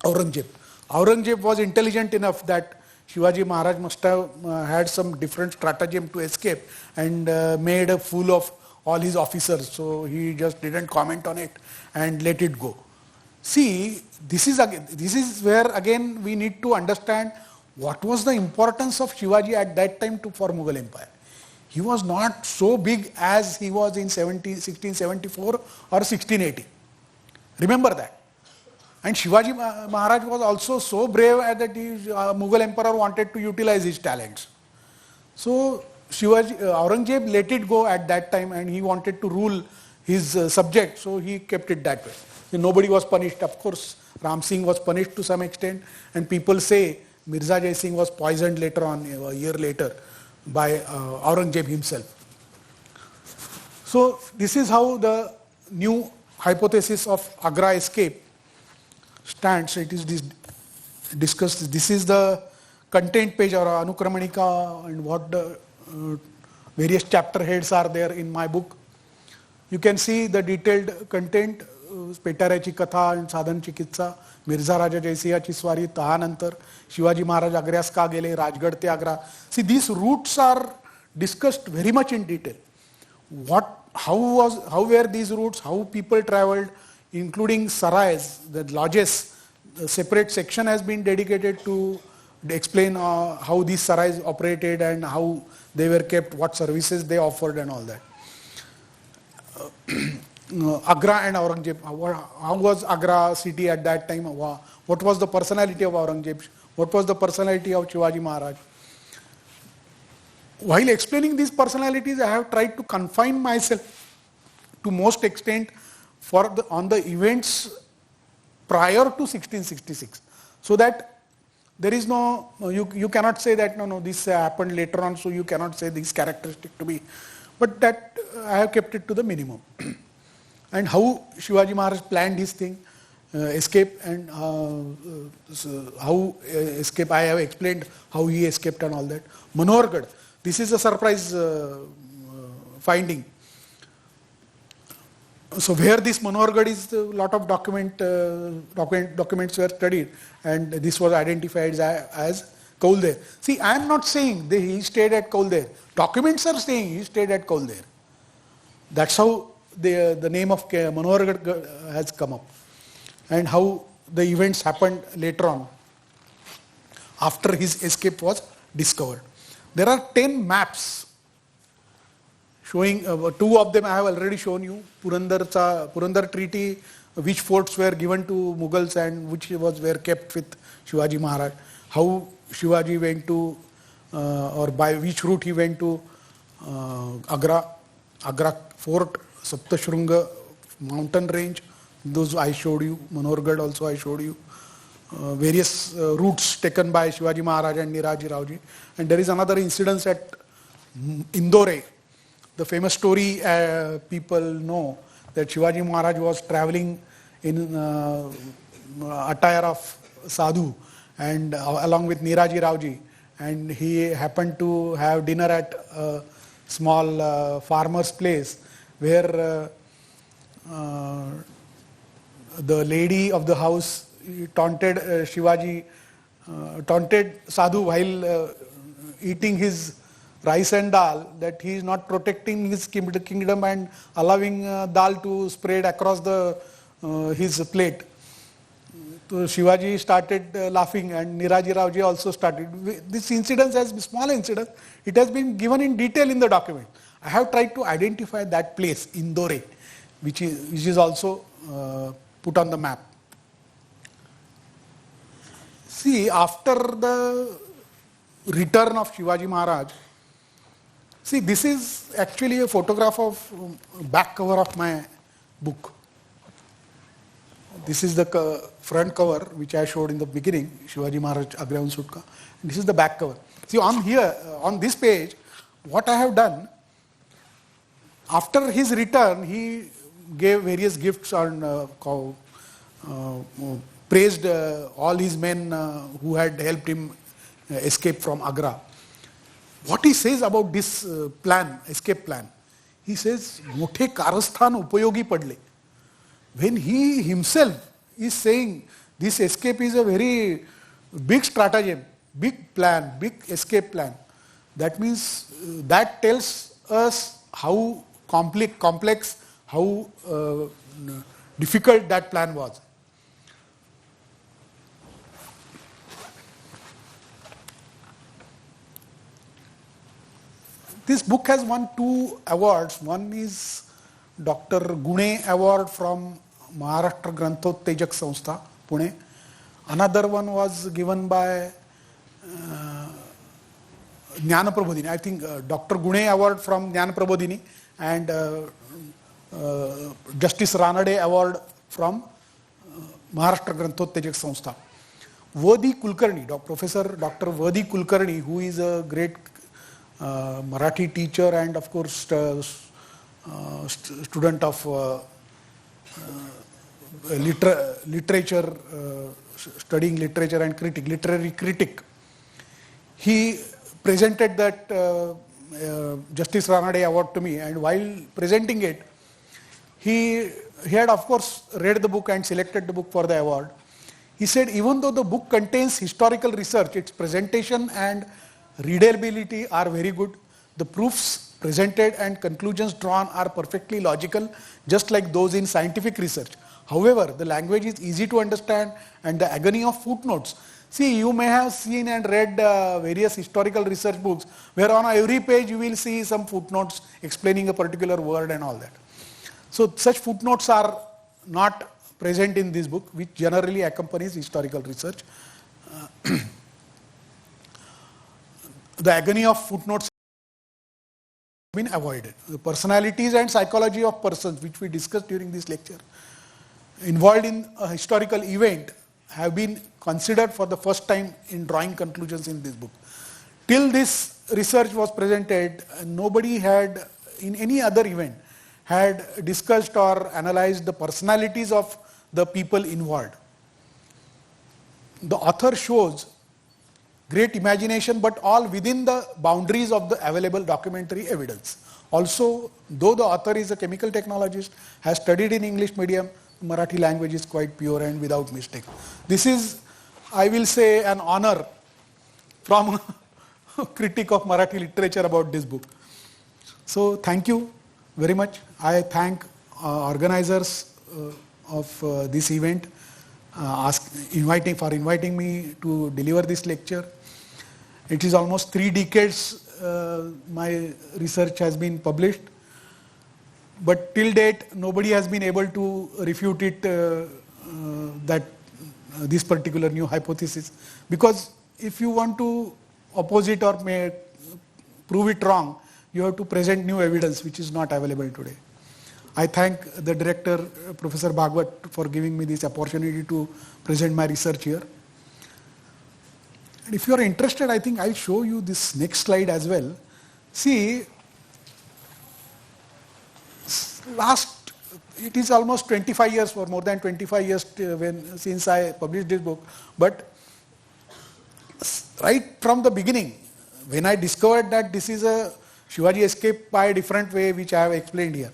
Aurangzeb. Aurangzeb was intelligent enough that Shivaji Maharaj must have had some different stratagem to escape and made a fool of all his officers. So he just didn't comment on it and let it go. See, this is where again we need to understand what was the importance of Shivaji at that time for Mughal Empire. He was not so big as he was in 1674 or 1680. Remember that. And Shivaji Maharaj was also so brave that Mughal emperor wanted to utilize his talents. So Aurangzeb let it go at that time, and he wanted to rule his subject, so he kept it that way. So nobody was punished. Of course, Ram Singh was punished to some extent, and people say Mirza Jai Singh was poisoned later on, a year later, by Aurangzeb himself. So this is how the new hypothesis of Agra escape stands. It is discussed. This is the content page or Anukramanika, and what the various chapter heads are there in my book. You can see the detailed content, पेटाऱ्याची कथा आणि साधन चिकित्सा, मिर्झा राजा जयसिंहाची स्वारी, तहानंतर शिवाजी महाराज आग्र्यास का गेले, राजगड ते Agra. See, these routes are discussed very much in detail. How were these routes, how people traveled, including sarais, the lodges. A separate section has been dedicated to explain how these sarais operated and how they were kept, what services they offered and all that. Agra and Aurangzeb, how was Agra city at that time? What was the personality of Aurangzeb? What was the personality of Shivaji Maharaj? While explaining these personalities, I have tried to confine myself to most extent on the events prior to 1666, so that there is no, you cannot say that no, this happened later on, so you cannot say these characteristics to be, but that I have kept it to the minimum. And how Shivaji Maharaj planned his thing, escape, and how escape, I have explained how he escaped and all that. Manohargarh, this is a surprise finding. So where this Manohargarh is, a lot of documents were studied, and this was identified as Kaulder. See, I am not saying that he stayed at Kaulder. Documents are saying he stayed at Kaulder. That's how the name of Manohargarh has come up, and how the events happened later on after his escape was discovered. There are 10 maps showing, 2 of them I have already shown you, Purandar Treaty, which forts were given to Mughals and which were kept with Shivaji Maharaj, how Shivaji went to, or by which route he went to Agra fort, Saptashrunga mountain range, those I showed you, Manohargarh also I showed you, various routes taken by Shivaji Maharaj and Neeraj Raoji. And there is another incident at Indore. The famous story people know that Shivaji Maharaj was traveling in attire of sadhu and along with Neeraj Raoji, and he happened to have dinner at a small farmer's place where the lady of the house taunted Shivaji, taunted sadhu while eating his rice and dal, that he is not protecting his kingdom and allowing dal to spread across his plate. So Shivaji started laughing and Neeraj Raoji also started. This incident has been small incident. It has been given in detail in the document. I have tried to identify that place, Indore, which is also put on the map. See, after the return of Shivaji Maharaj, see, this is actually a photograph of back cover of my book. This is the front cover which I showed in the beginning, Shivaji Maharaj, Agrahun Sutaka. This is the back cover. See, on here, on this page, what I have done, after his return, he gave various gifts and praised all his men who had helped him escape from Agra. What he says about this plan, escape plan, he says, "Mothe karasthan upayogi padle." When he himself is saying this escape is a very big stratagem, big plan, big escape plan, that means that tells us how complex, how difficult that plan was. This book has won 2 awards. One is Dr. Gune Award from Maharashtra Granthotejak Sanstha, Pune. Another one was given by Jnana Prabodhini. I think Dr. Gune Award from Jnana Prabodhini and Justice Ranade Award from Maharashtra Granthotejak Sanstha. Vadi Kulkarni, Professor Dr. Vadi Kulkarni, who is a great Marathi teacher and of course student of literature, studying literature and literary critic. He presented that Justice Ranade Award to me, and while presenting it, he had of course read the book and selected the book for the award. He said, even though the book contains historical research, its presentation and readability are very good. The proofs presented and conclusions drawn are perfectly logical, just like those in scientific research. However, the language is easy to understand and the agony of footnotes. See, you may have seen and read various historical research books where on every page you will see some footnotes explaining a particular word and all that. So such footnotes are not present in this book, which generally accompanies historical research. The agony of footnotes have been avoided. The personalities and psychology of persons, which we discussed during this lecture, involved in a historical event, have been considered for the first time in drawing conclusions in this book. Till this research was presented, nobody had, in any other event, had discussed or analyzed the personalities of the people involved. The author shows great imagination, but all within the boundaries of the available documentary evidence. Also, though the author is a chemical technologist, has studied in English medium, Marathi language is quite pure and without mistake. This is, I will say, an honor from a critic of Marathi literature about this book. So, thank you very much. I thank organizers of this event inviting me to deliver this lecture. It is almost 3 decades my research has been published, but till date nobody has been able to refute it, that this particular new hypothesis, because if you want to oppose it or prove it wrong, you have to present new evidence which is not available today. I thank the director, Professor Bhagwat, for giving me this opportunity to present my research here. And if you are interested, I think I'll show you this next slide as well. See, it is almost 25 years, or more than 25 years since I published this book, but right from the beginning, when I discovered that this is a Shivaji escape by a different way, which I have explained here.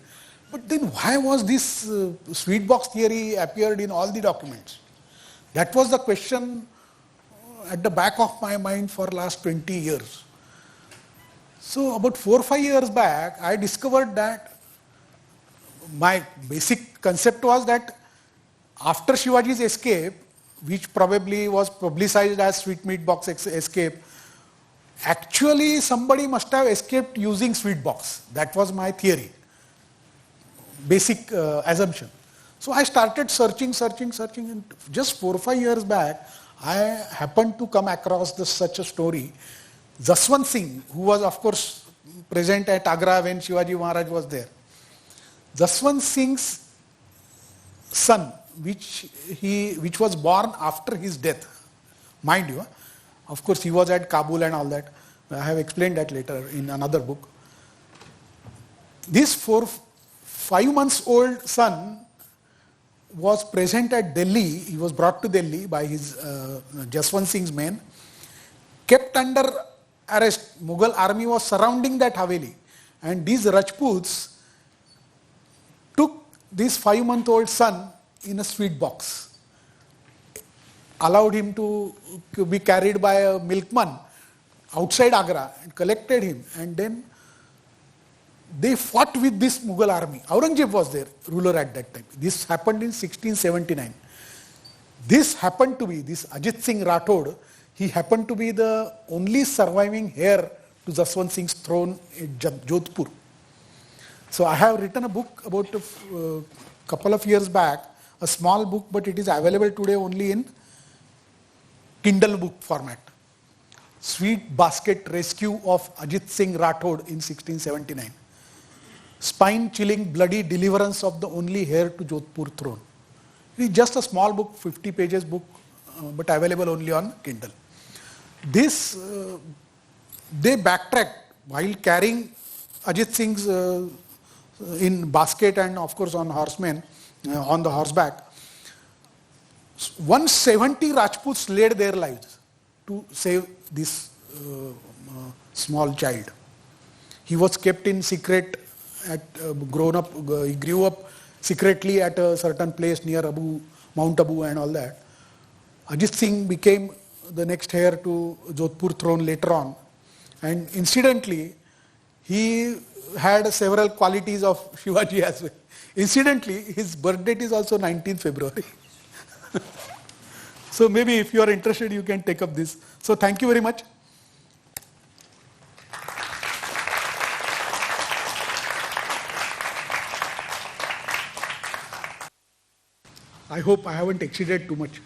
But then why was this sweet box theory appeared in all the documents? That was the question at the back of my mind for last 20 years. So about 4 or 5 years back, I discovered that my basic concept was that after Shivaji's escape, which probably was publicized as sweet meat box escape, actually somebody must have escaped using sweet box. That was my theory, basic assumption. So I started searching, and just 4 or 5 years back, I happened to come across such a story. Jaswant Singh, who was of course present at Agra when Shivaji Maharaj was there. Jaswant Singh's son, which was born after his death, mind you, of course he was at Kabul and all that. I have explained that later in another book. This 5 months old son was present at Delhi. He was brought to Delhi by his Jaswant Singh's men, kept under arrest. Mughal army was surrounding that Haveli, and these Rajputs took this 5-month-old son in a sweet box, allowed him to be carried by a milkman outside Agra and collected him, and then they fought with this Mughal army. Aurangzeb was there, ruler at that time. This happened in 1679. This happened to be, this Ajit Singh Rathod, he happened to be the only surviving heir to Jaswant Singh's throne in Jodhpur. So I have written a book about a couple of years back, a small book, but it is available today only in Kindle book format. Sweet Basket Rescue of Ajit Singh Rathod in 1679. Spine-chilling bloody deliverance of the only heir to Jodhpur throne. It is just a small book, 50 pages book, but available only on Kindle. This, they backtracked while carrying Ajit Singh's in basket and of course on horsemen, on the horseback. 170 Rajputs laid their lives to save this small child. He was kept in secret, he grew up secretly at a certain place near Mount Abu and all that. Ajit Singh became the next heir to Jodhpur throne later on, and incidentally he had several qualities of Shivaji as well. Incidentally, his birth date is also 19th February. So maybe if you are interested, you can take up this. So thank you very much. I hope I haven't exceeded too much.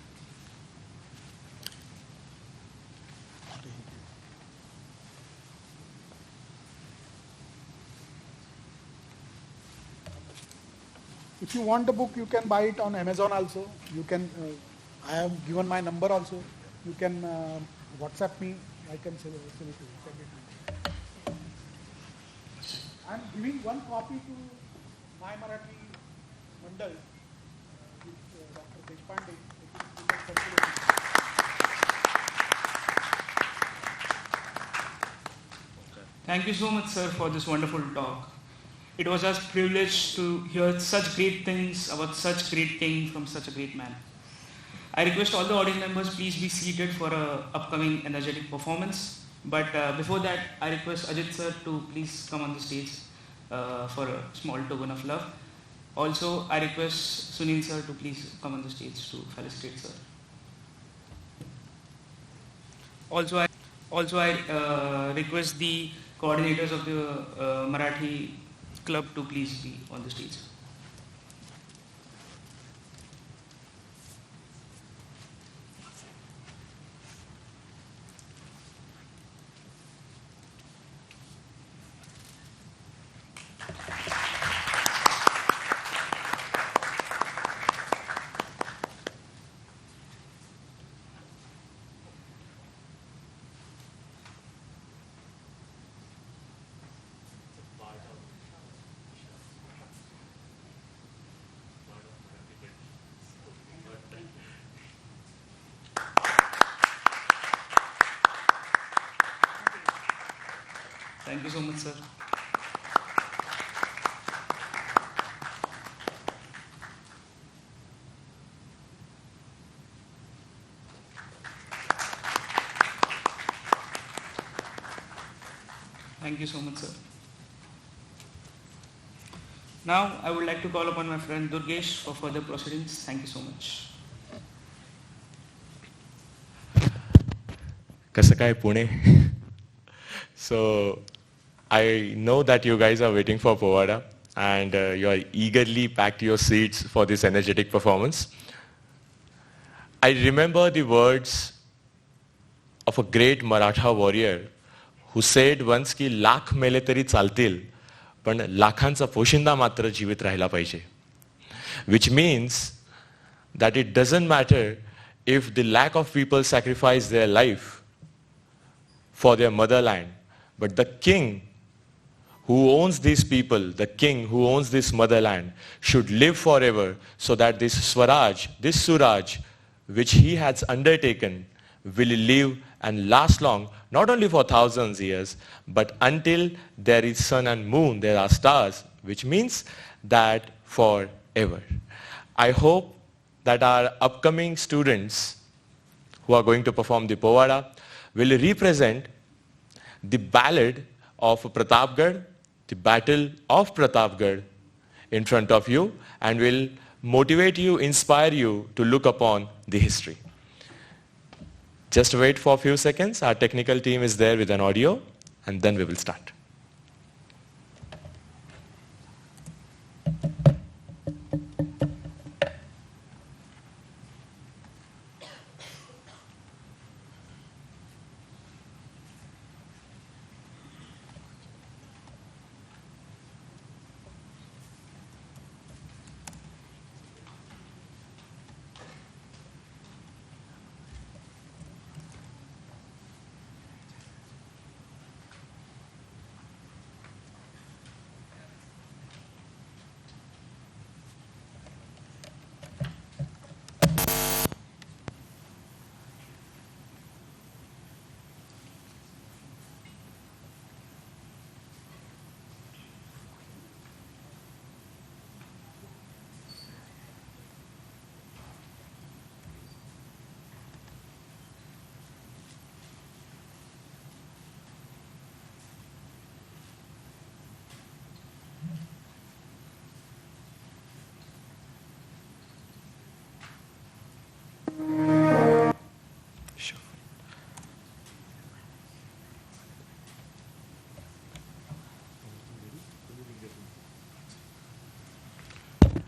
If you want the book, you can buy it on Amazon also. You can, I have given my number also. You can WhatsApp me. I can send it to you. I am giving one copy to Maay Marathi Mandal with Dr. Deshpande. Thank you so much, sir, for this wonderful talk. It was a privilege to hear such great things about such great thing from such a great man. I request all the audience members, please be seated for an upcoming energetic performance. But before that, I request Ajit sir to please come on the stage for a small token of love. Also, I request Sunil sir to please come on the stage to felicitate sir. Also, I request the coordinators of the Marathi club to please be on the stage. Thank you so much, sir. Thank you so much, sir. Now, I would like to call upon my friend Durgesh for further proceedings. Thank you so much. कसं काय Pune? So I know that you guys are waiting for Powada and you are eagerly packed your seats for this energetic performance. I remember the words of a great Maratha warrior who said once की लाख मेले तरी चालतील पण लाखांचा पोशिंदा मात्र जीवित राहिला पाहिजे. Which means that it doesn't matter if the lack of people sacrifice their life for their motherland, but the king who owns these people, the king who owns this motherland, should live forever so that this Swaraj, this Suraj, which he has undertaken, will live and last long, not only for thousands of years, but until there is sun and moon, there are stars, which means that forever. I hope that our upcoming students who are going to perform the Powada will represent the ballad of Pratapgarh, the battle of Pratapgarh in front of you, and will motivate you, inspire you to look upon the history. Just wait for a few seconds. Our technical team is there with an audio, and then we will start.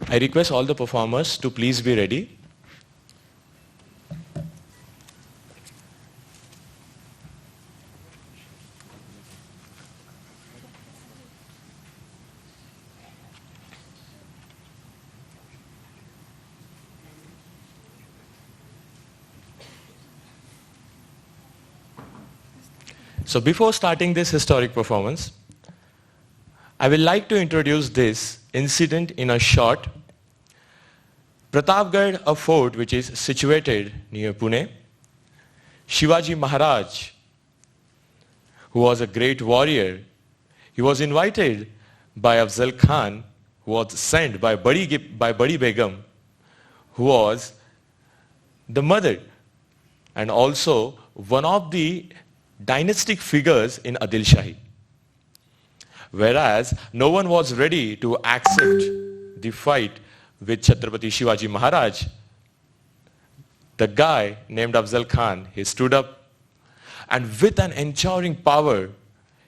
I request all the performers to please be ready. So before starting this historic performance, I would like to introduce this incident in a short. Pratapgarh, a fort which is situated near Pune. Shivaji Maharaj, who was a great warrior, he was invited by Afzal Khan, who was sent by Badi Begum, who was the mother and also one of the dynastic figures in Adil Shahi. Whereas no one was ready to accept the fight with Chhatrapati Shivaji Maharaj, the guy named Afzal Khan, he stood up and with an enduring power,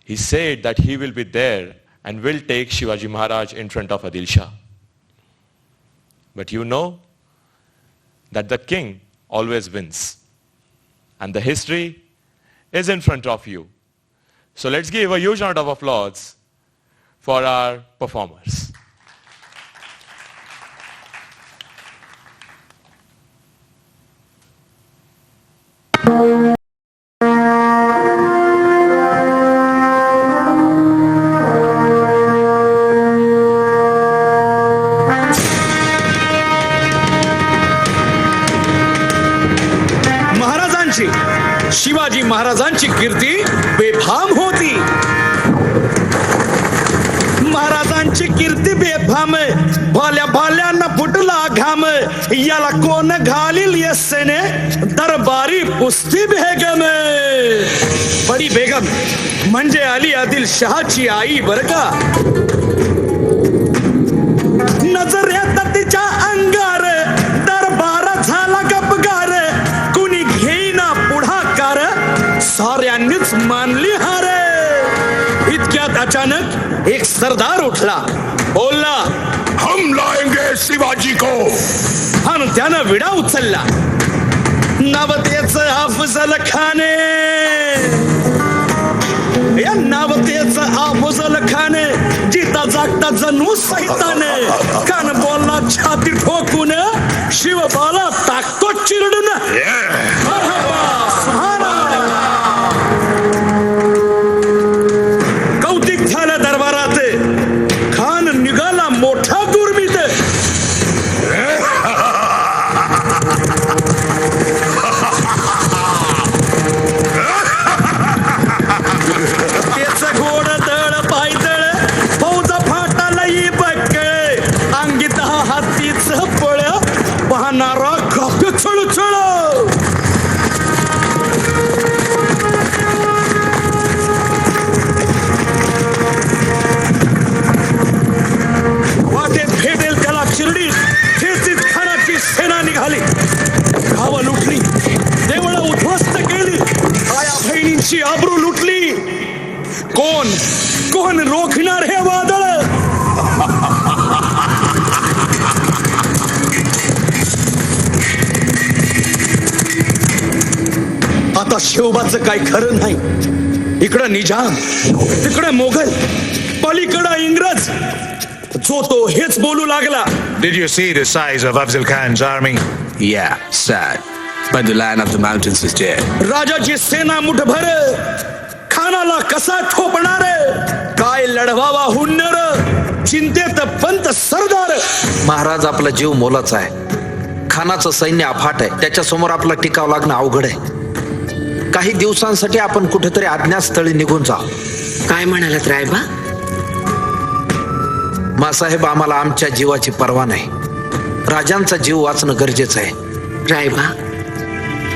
he said that he will be there and will take Shivaji Maharaj in front of Adil Shah. But you know that the king always wins. And the history is in front of you. So let's give a huge round of applause for our performers. Shivaji महाराजांची कीर्ती बेफाम होती. महाराजांची कीर्ती बेफाम, भाल्या भाल्यांना फुटला घाम, याला कोण घालील यस्सेने दरबारी पुस्ती बेगम. बडी बेगम म्हणजे अली आदिल शहाची आई बर का. नजरेत तिच्या अंगार दरबार झाला गपगार, कुणी घेईना पुढाकार, एक सरदार उठला, बोलला, हम लाएंगे शिवाजी को. आणि त्यानं विडा उचलला. नाव त्याच अफजल खाने, या नाव त्याच अफजल खाने, जिता जागता जणू सैताने. कान बोलला छाती ठोकून, शिवबाला टाकतो चिरडून. कौतिक झालं दरबारात. खान निघाला मोठा दुर्मित. त्याच गोड दळ पायदळ, फौज फाटालाही बक्कळ. अंगीत हातीच पळ, पाहणारा खाक छळछळ. वाटेत भेटेल त्याला चिरडीत ठेचीत खानाची सेना निघाली. गावं लुटली, देवळं उद्ध्वस्त केली, आया बहिणींची आबरू लुटली. कोण कोण रोखणार हे वादळ. आता शिवबाचं काय खरं नाही. इकडं निजाम, तिकडं मोगल, पलीकडं इंग्रज. जो तो हेच बोलू लागला. Did you see the size of Afzal Khan's army? Yeah, sad. But the lion of the mountains is dead. राजाची सेना मुठभर, खानाला कसा ठोपणार. काय लढवावा हुन्नर, चिंतेत पंत सरदार. महाराज, आपला जीव मोलाचा आहे. खानाचं सैन्य अफाट आहे. त्याच्यासमोर आपला टिकाव लागणं अवघड आहे. काही दिवसांसाठी आपण कुठेतरी अज्ञातस्थळी निघून जाऊ. काय म्हणालात रायबा? मासाहेब, आम्हाला आमच्या जीवाची पर्वा नाही. राजांचा जीव वाचणं गरजेचं आहे. रायबा,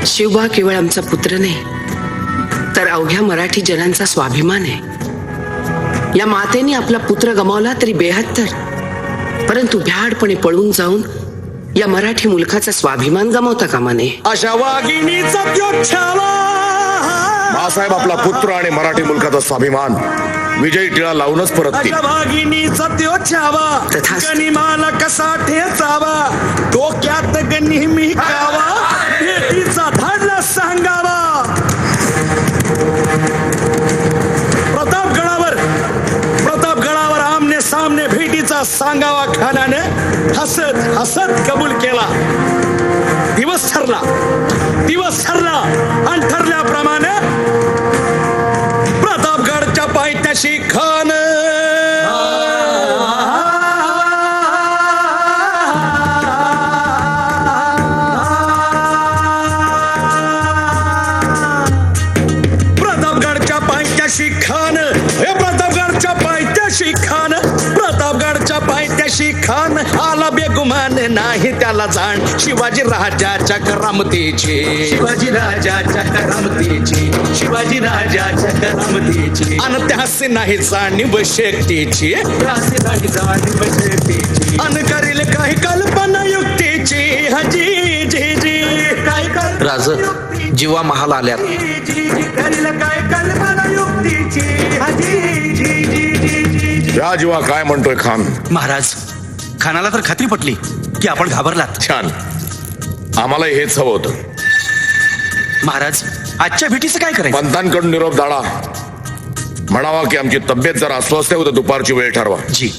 शिवबा केवळ आमचा पुत्र नाही, तर अवघ्या मराठी जनांचा स्वाभिमान आहे. या मातेने आपला पुत्र गमावला तरी 72, परंतु भ्याडपणे पळून जाऊन या मराठी मुलखाचा स्वाभिमान गमावता कामा नये. अशा वाघिणीचा त्यो छावा. मासाहेब, आपला पुत्र आणि मराठी मुलकाचा स्वाभिमान विजयी टिळा लावूनच परततील. अशा वाघिणीचा त्यो छावा, तथास्तु. गनिमाला कसा ठेचावा, डोक्यात नेहमी कावा, भेटीचा धाडला सांगावा. प्रतापगडावर आमने सामने भेटीचा सांगावा. खानाने हसत हसत कबूल केला. दिवस ठरला आणि ठरल्याप्रमाणे प्रतापगडच्या पायथ्याशी खान खान आला बेगुमान नाही त्याला जाण. शिवाजी राजाच्या करामतीची, शिवाजी राजाच्या करामतीची, शिवाजी राजाच्या करामतीची. आणि त्यासे नाही जाणीव शक्तीची, त्यासे नाही जाणीव शक्तीची. आणि करील काही कल्पना युक्तीची. हजी जी जी काय राज, जीवा महाल आल्यात. करील काय कल्पना युक्तीची. हजी जी जी. या जीवा काय म्हणतोय खान? महाराज, खानाला तर खात्री पटली की आपण घाबरलात. छान, आम्हाला हेच हवं होतं. महाराज, आजच्या भेटीचं काय करायचं? पंतांकडून निरोप दाडा. म्हणावा की आमची तब्येत जरा अस्वस्थ आहे, उद्या दुपारची वेळ ठरवा. जी.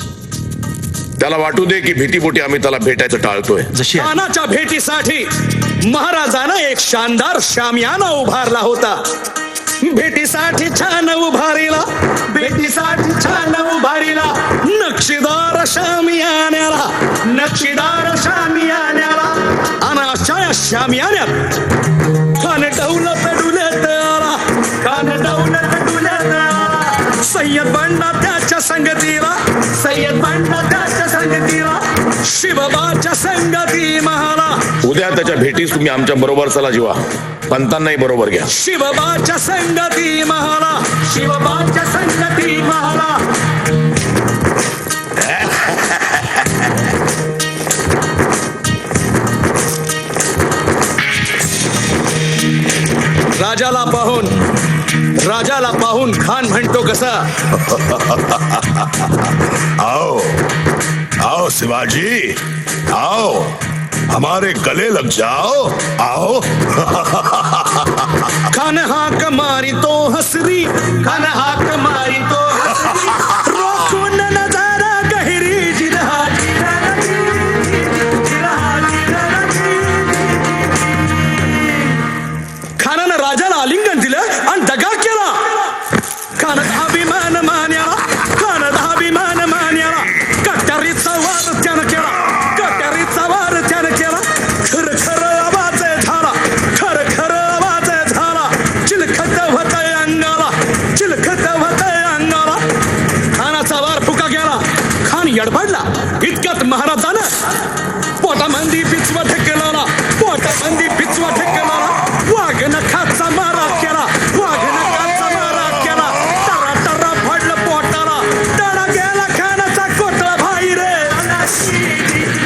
त्याला वाटू दे की भीतीपोटी आम्ही त्याला भेटायचं टाळतोय. जशी आहे. खानाच्या भेटीसाठी महाराजानं एक शानदार शामियाना उभारला होता. भेटीसाठी छान उभारीला, भेटीसाठी छान उभारीला. नक्षीदार शामियान्याला, नक्षीदार शामियान्याला. आणि अशा या शामियान्यात खान डौलत डुलत आला, खान डौलत डुलत आला. सय्यद बंडा त्याच्या संगतीला, सय्यद बंडा त्याच्या संगतीला. शिवबाच्या संगती महाला. उद्या त्याच्या भेटीस तुम्ही आमच्या बरोबर चला जीवा. पंतांनाही बरोबर घ्या. शिवबाच्या संगती महाला, शिवबाच्या संगती महाला. राजाला पाहून खान म्हणतो कसा, आओ आओ शिवाजी, आओ हमारे गले लग जाओ, आओ। खान हाक मारी तो हसरी, खान हाक मारी तो हसरी, रोकून नजारा गहिरी जिरहा जिरहा जिरहा जिरहा। खानानं राजाला आलिंगन दिलं आणि दगा केला. खानात अभिमान मान्याला, खानात अभिमान मान्याला, कट्यारीचा वार त्यानं केला, कट्यारीचा वार त्यानं केला. खर खर आवाज झाला, खर खर आवाज झाला, चिलखत होतय अंगाला, चिलखत होतय अंगाला. खानाचा वार फुका गेला, खान यडबडला. इतक्यात महाराजानं पोटामंदी पिचवा ढकलला, पोटामंदी पिचवा ढकलला. वाघ नखाचा मारा केला, वाघ नखाचा मारा केला. टरा टरा पडलं पोटाला, टळा गेला खानाचा कोटला. भाई रे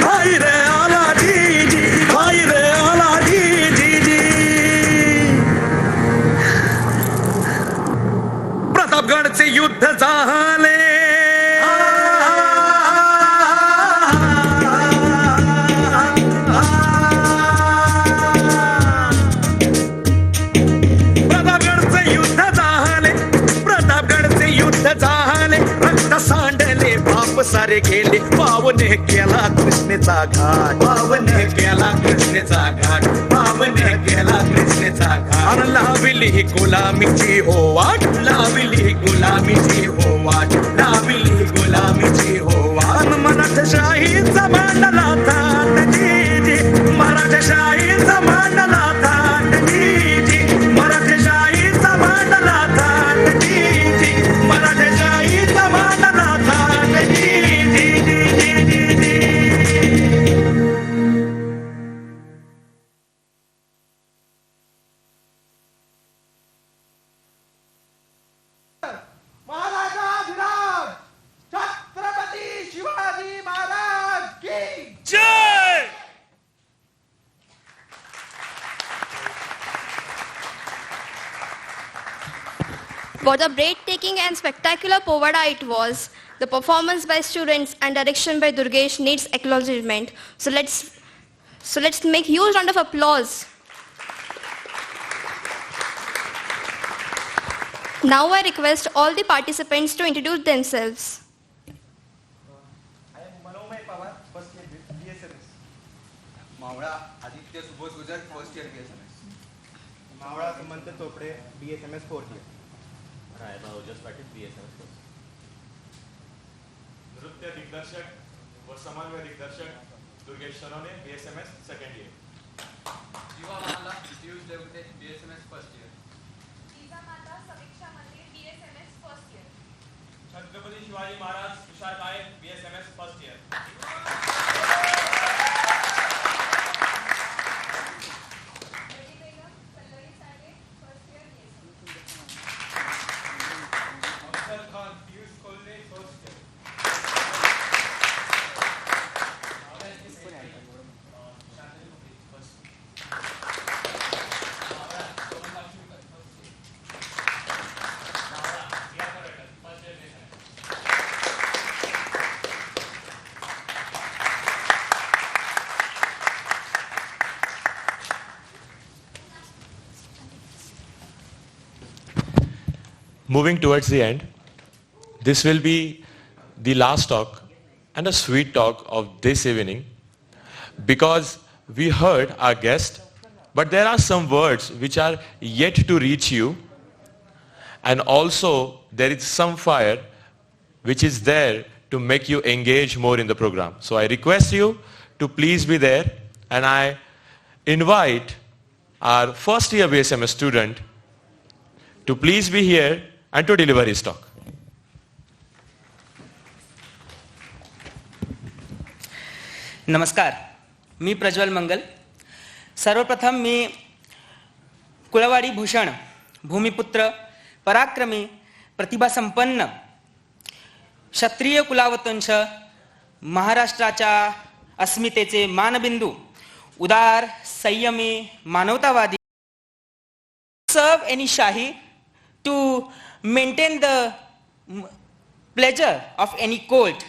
भाई रे आला जी जी, भाई रे आला जी जी जी. प्रतापगडचे युद्ध झाले, प्रतापगडचे युद्ध झाले, प्रतापगडचे युद्ध झाले. रक्त सांडले, बाप सारे गेले, पावने केला कृष्णेचा घाट, पावने केला कृष्णेचा घाट, पावने केला कृष्णेचा घाट. आणि लावली ही गुलामीची हो वाट, लावली ही गुलामीची हो वाट, लावली ही गुलामीची हो वाट. मराठशाहीचा मांडला थाट जी जी, मराठशाहीचा मांडला थाट जी जी, मराठशाहीचा मांडला थाट जी जी, मराठशाहीचा मांडला थाट जी जी जी जी जी. महाराजाधिराज छत्रपती शिवाजी महाराज की जय. What a breathtaking and spectacular Powada it was. The performance by students and direction by Durgesh needs acknowledgement. So let's make huge round of applause. Now I request all the participants to introduce themselves. मावळा आदित्य सुबोध गुजर first year BSMS. मावळा Sumant Chopde BSMS fourth year. Raiba Ojas Patil BSMS first. नृत्य दिग्दर्शक व समन्वय दिग्दर्शक Durgesh Sarone BSMS second year. Jiva Mala Piyush देवते BSMS first year. माता समीक्षा मंदिर BSMS first year. Chhatrapati Shivaji Maharaj Vishal Nayak BSMS first year. Moving towards the end, this will be the last talk and a sweet talk of this evening, because we heard our guest, but there are some words which are yet to reach you, and also there is some fire which is there to make you engage more in the program. So I request you to please be there, and I invite our first year BSMS student to please be here and to deliver his talk. नमस्कार, मी प्रज्वल मंगल. सर्वप्रथम मी कुळवाडी भूषण, भूमिपुत्र, पराक्रमी, प्रतिभासंपन्न, क्षत्रिय कुलावतंश, महाराष्ट्राच्या अस्मितेचे मानबिंदू, उदार, संयमी, मानवतावादी, serve any shahi, to maintain the pleasure of any court,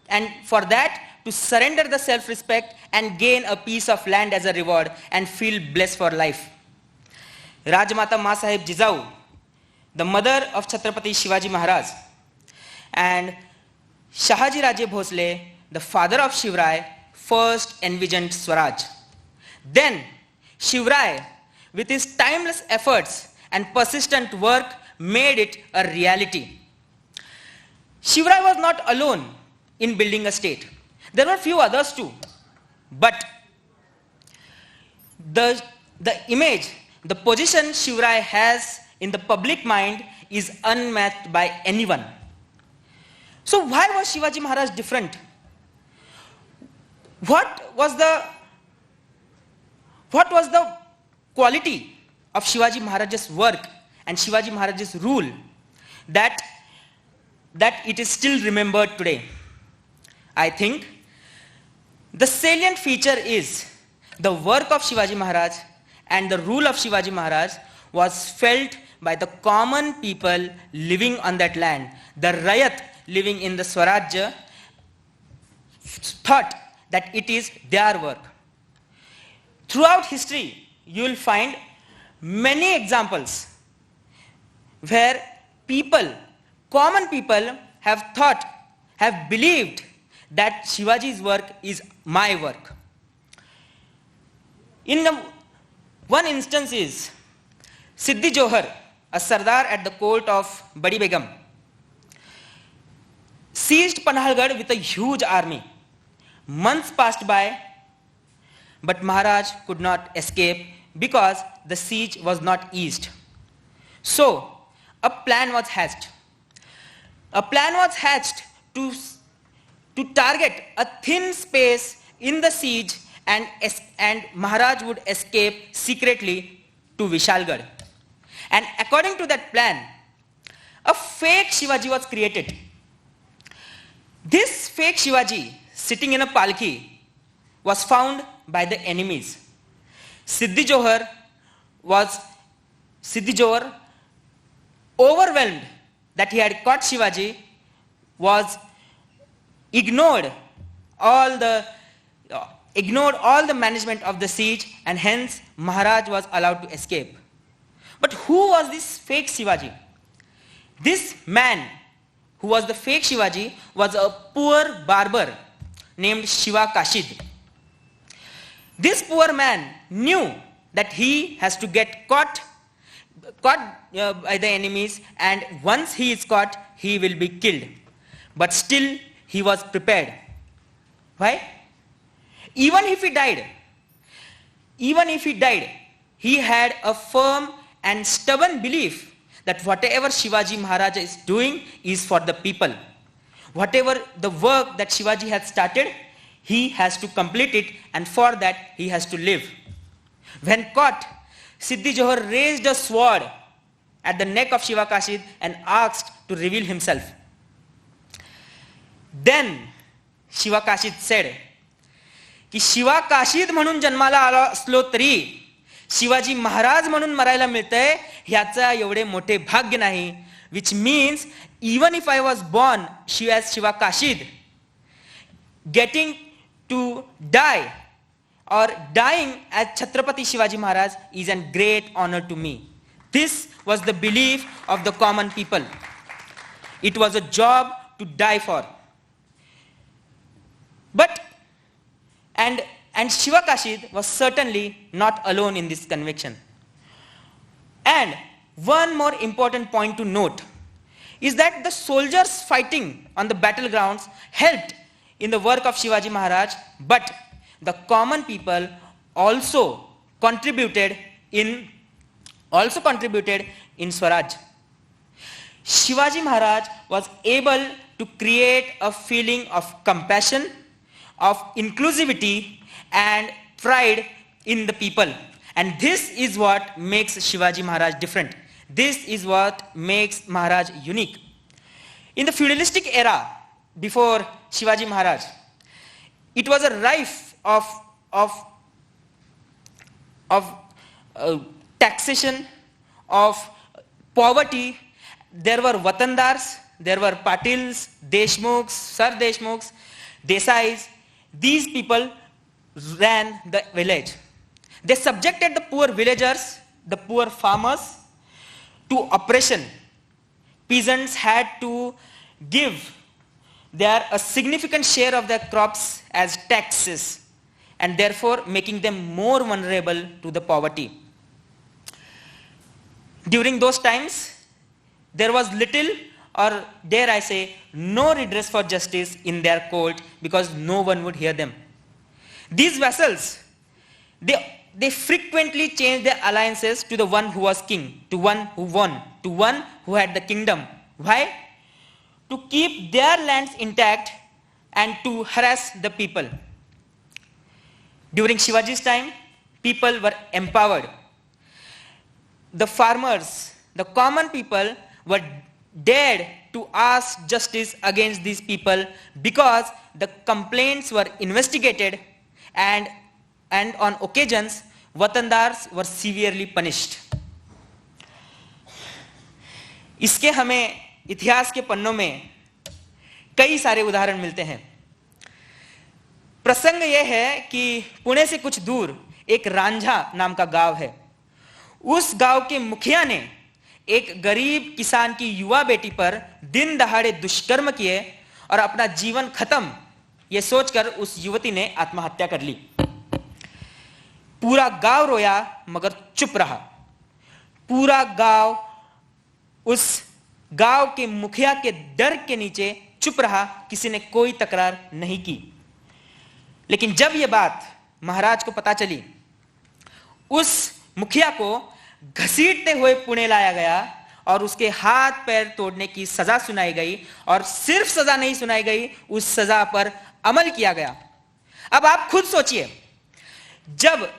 and for that to surrender the self-respect and gain a piece of land as a reward and feel blessed for life. Rajmata Ma Sahib Jijau, the mother of Chhatrapati Shivaji Maharaj, and Shahaji Raje Bhosle, the father of Shivrai, first envisioned Swaraj. Then Shivrai, with his timeless efforts and persistent work, made it a reality. Shivrai was not alone in building a state. There were few others too. But the image, the position Shivrai has in the public mind is unmatched by anyone. So why was Shivaji Maharaj different? What was the quality of Shivaji Maharaj's work and Shivaji Maharaj's rule that it is still remembered today? I think the salient feature is the work of Shivaji Maharaj and the rule of Shivaji Maharaj was felt by the common people living on that land. The Rayat living in the Swarajya thought that it is their work. Throughout history, you will find many examples where people, common people, have believed that Shivaji's work is my work. One instance is Siddhi Johar, a Sardar at the court of Badi Begum, seized Panahalgarh with a huge army. Months passed by, but Maharaj could not escape because the siege was not eased. So, a plan was hatched. To target a thin space in the siege and Maharaj would escape secretly to Vishalgarh. And according to that plan, a fake Shivaji was created. This fake Shivaji, sitting in a palki, was found by the enemies. Siddhi Johar, overwhelmed that he had caught Shivaji, was ignored all the management of the siege, and hence Maharaj was allowed to escape. But who was this fake Shivaji? This man who was the fake Shivaji was a poor barber named Shiva Kashid. This poor man knew that he has to get caught by the enemies, and once he is caught, he will be killed. But still, he was prepared. Why? Even if he died, he had a firm and stubborn belief that whatever Shivaji Maharaj is doing is for the people. Whatever the work that Shivaji has started, he has to complete it, and for that he has to live. When caught, Siddhi Johar raised a sword at the neck of Shiva Kashid and asked to reveal himself. Then Shiva Kashid said की शिवा काशीद म्हणून जन्माला आला असलो तरी शिवाजी महाराज म्हणून मरायला मिळतंय ह्याचा एवढे मोठे भाग्य नाही, which means even if I was born as Shiva Kashid, getting to die or dying as Chhatrapati Shivaji Maharaj is a great honor to me. This was the belief of the common people. It was a job to die for. But and Shiva Kashid was certainly not alone in this conviction. And one more important point to note is that the soldiers fighting on the battlegrounds helped in the work of Shivaji Maharaj, but the common people also contributed in Swaraj. Shivaji Maharaj was able to create a feeling of compassion, of inclusivity and pride in the people. And this is what makes Shivaji Maharaj different. This is what makes Maharaj unique. In the feudalistic era, before Shivaji Maharaj, it was a rife of taxation, of poverty. There were watandars, there were Patils, Deshmukhs, Sir Deshmukhs, Desais. These people ran the village. They subjected the poor villagers, the poor farmers, to oppression. Peasants had to give a significant share of their crops as taxes, and therefore making them more vulnerable to the poverty. During those times, there was little, or dare I say, no redress for justice in their court, because no one would hear them. These vassals, they frequently changed their alliances to the one who was king, to one who won, to one who had the kingdom. Why? To keep their lands intact and to harass the people. During Shivaji's time, people were empowered. The farmers, the common people, were dared to ask justice against these people because the complaints were investigated, and on occasions, watandars were severely punished. इसके हमें इतिहास के पन्नों में कई सारे उदाहरण मिलते हैं. प्रसंग यह है कि पुणे से कुछ दूर एक रांझा नाम का गांव है. उस गांव के मुखिया ने एक गरीब किसान की युवा बेटी पर दिन दहाड़े दुष्कर्म किए और अपना जीवन खत्म यह सोचकर उस युवती ने आत्महत्या कर ली. पूरा गांव रोया मगर चुप रहा. पूरा गांव उस गांव के मुखिया के डर के नीचे चुप रहा. किसी ने कोई तकरार नहीं की. लेकिन जब यह बात महाराज को पता चली, उस मुखिया को घसीटते हुए पुणे लाया गया और उसके हाथ पैर तोड़ने की सजा सुनाई गई. और सिर्फ सजा नहीं सुनाई गई, उस सजा पर अमल किया गया. अब आप खुद सोचिए, जब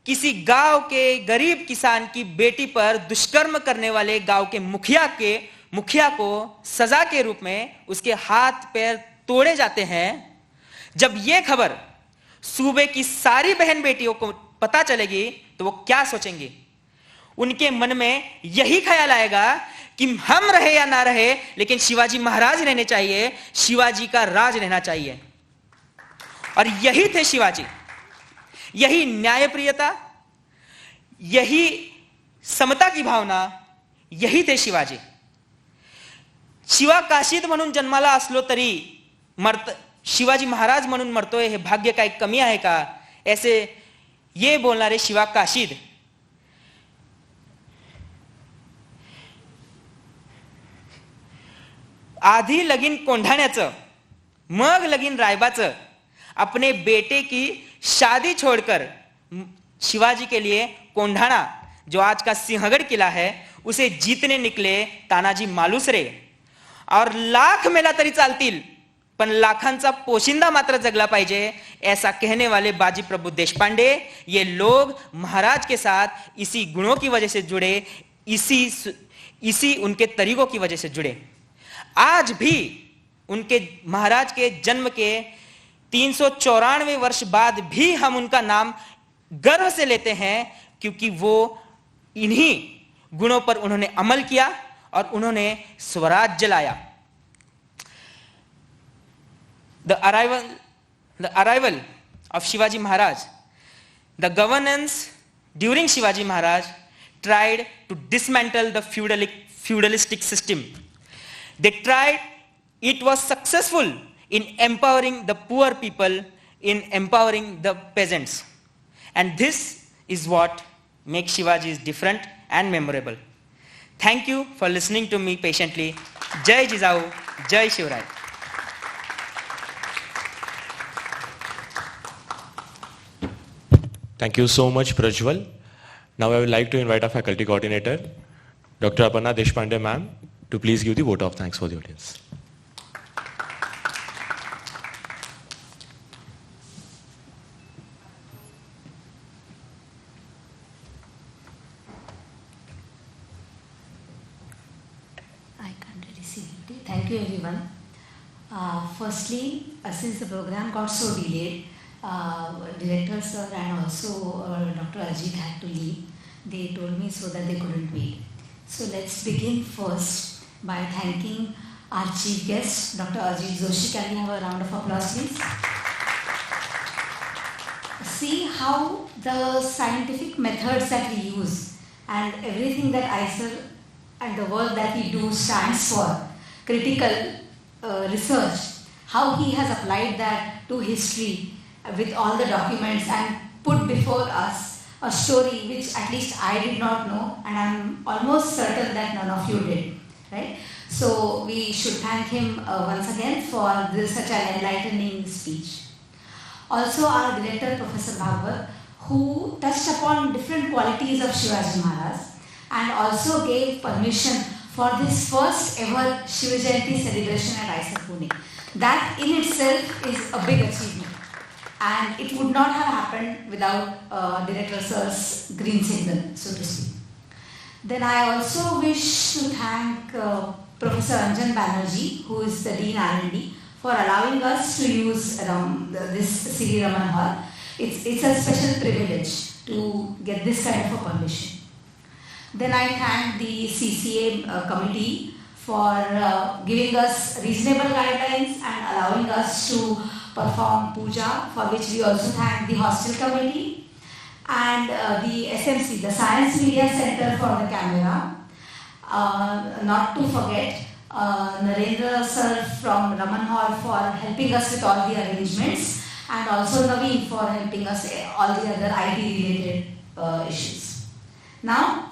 किसी गांव के गरीब किसान की बेटी पर दुष्कर्म करने वाले गांव के मुखिया को सजा के रूप में उसके हाथ पैर तोड़े जाते हैं, जब यह खबर सूबे की सारी बहन बेटियों को पता चलेगी तो वो क्या सोचेंगे? उनके मन में यही ख्याल आएगा कि हम रहे या ना रहे, लेकिन शिवाजी महाराज रहने चाहिए, शिवाजी का राज रहना चाहिए. और यही थे शिवाजी. यही न्यायप्रियता, यही समता की भावना, यही थे शिवाजी. शिवा काशीद म्हणून जन्माला असलो तरी शिवाजी महाराज म्हणून मरतोय हे भाग्य काय कमी आहे का, ऐसे ये बोलणारे शिवा काशीद. आधी लगीन कोंढाण्याचं, मग लगीन रायबाचं, अपने बेटे की शादी छोड़कर शिवाजी के लिए कोंढाणा, जो आज का सिंहगढ़ किला है, उसे जीतने निकले तानाजी मालुसरे. और लाख मेला तरी चालतील, पण लाखांचा पोशिंदा मात्र जगला पाहिजे, ऐसा कहने वाले बाजी प्रभु देशपांडे, ये लोग महाराज के साथ इसी गुणों की वजह से जुड़े, इसी उनके तरीकों की वजह से जुड़े. आज भी उनके महाराज के जन्म के 394 वर्ष बाद भी हम उनका नाम गर्व से लेते हैं, क्योंकि वो इन्हीं गुणों पर उन्होंने अमल किया और उन्होंने स्वराज्य लाया. The arrival of Shivaji Maharaj, the governance during Shivaji Maharaj tried to dismantle the feudalistic system. They tried, it was successful in empowering the poor people, in empowering the peasants. And this is what makes Shivaji different and memorable. Thank you for listening to me patiently. Jai Jizau, Jai Shivrai. Thank you so much, Prajwal. Now I would like to invite our faculty coordinator, Dr. Aparna Deshpande ma'am, to please give the vote of thanks for the audience. I can't really see it. Thank you, everyone. Firstly, since the program got so delayed, director sir and also Dr. Ajit had to leave. They told me so that they couldn't wait. So let's begin first by thanking our chief guest, Dr. Ajit Joshi. Can we have a round of applause, please? See how the scientific methods that we use and everything that ISER and the work that we do stands for, critical research, how he has applied that to history with all the documents and put before us a story which at least I did not know, and I'm almost certain that none of you did, right? So we should thank him once again for this such an enlightening speech. Also our director, Professor Bhagwat, who touched upon different qualities of Shivaji Maharaj and also gave permission for this first ever Shiv Jayanti celebration at ISER Pune. That in itself is a big achievement, and it would not have happened without Director Sir's green signal, so to speak. Then I also wish to thank Professor Anjan Banerjee, who is the Dean R&D, for allowing us to use this C.V. Raman Hall. It's a special privilege to get this kind of a permission. Then I thank the CCA committee for giving us reasonable guidelines and allowing us to perform puja, for which we also thank the hostel committee, and the SMC, the Science Media Center, for the camera. Not to forget Narendra sir from Raman Hall for helping us with all the arrangements, and also Naveen for helping us all the other IT related issues. Now,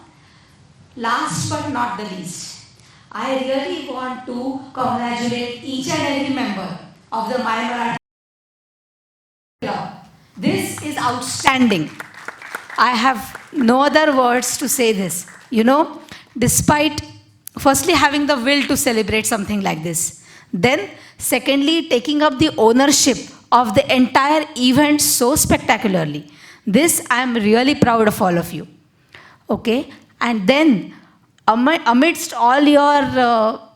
last but not the least, I really want to congratulate each and every member of the Maay Marathi Club. This is outstanding. I have no other words to say this. You know, despite firstly having the will to celebrate something like this, then secondly taking up the ownership of the entire event so spectacularly. This I am really proud of all of you. Okay, and then amidst all your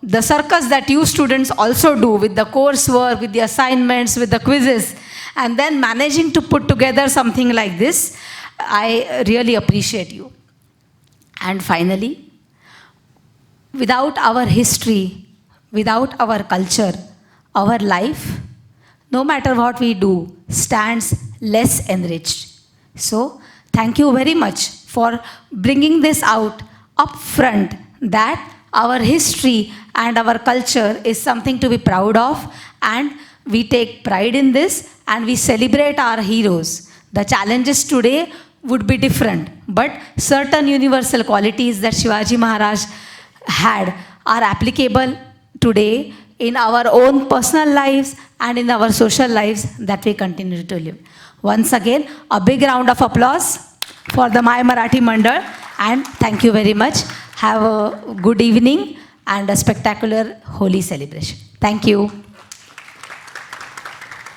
the circus that you students also do with the coursework, with the assignments, with the quizzes, and then managing to put together something like this, I really appreciate you. And finally, without our history, without our culture, our life, no matter what we do, stands less enriched. So, thank you very much for bringing this out up front, that our history and our culture is something to be proud of, and we take pride in this and we celebrate our heroes. The challenges today would be different, but certain universal qualities that Shivaji Maharaj had are applicable today in our own personal lives and in our social lives that we continue to live. Once again, a big round of applause for the Maay Marathi Mandal, and thank you very much. Have a good evening and a spectacular Holi celebration. Thank you.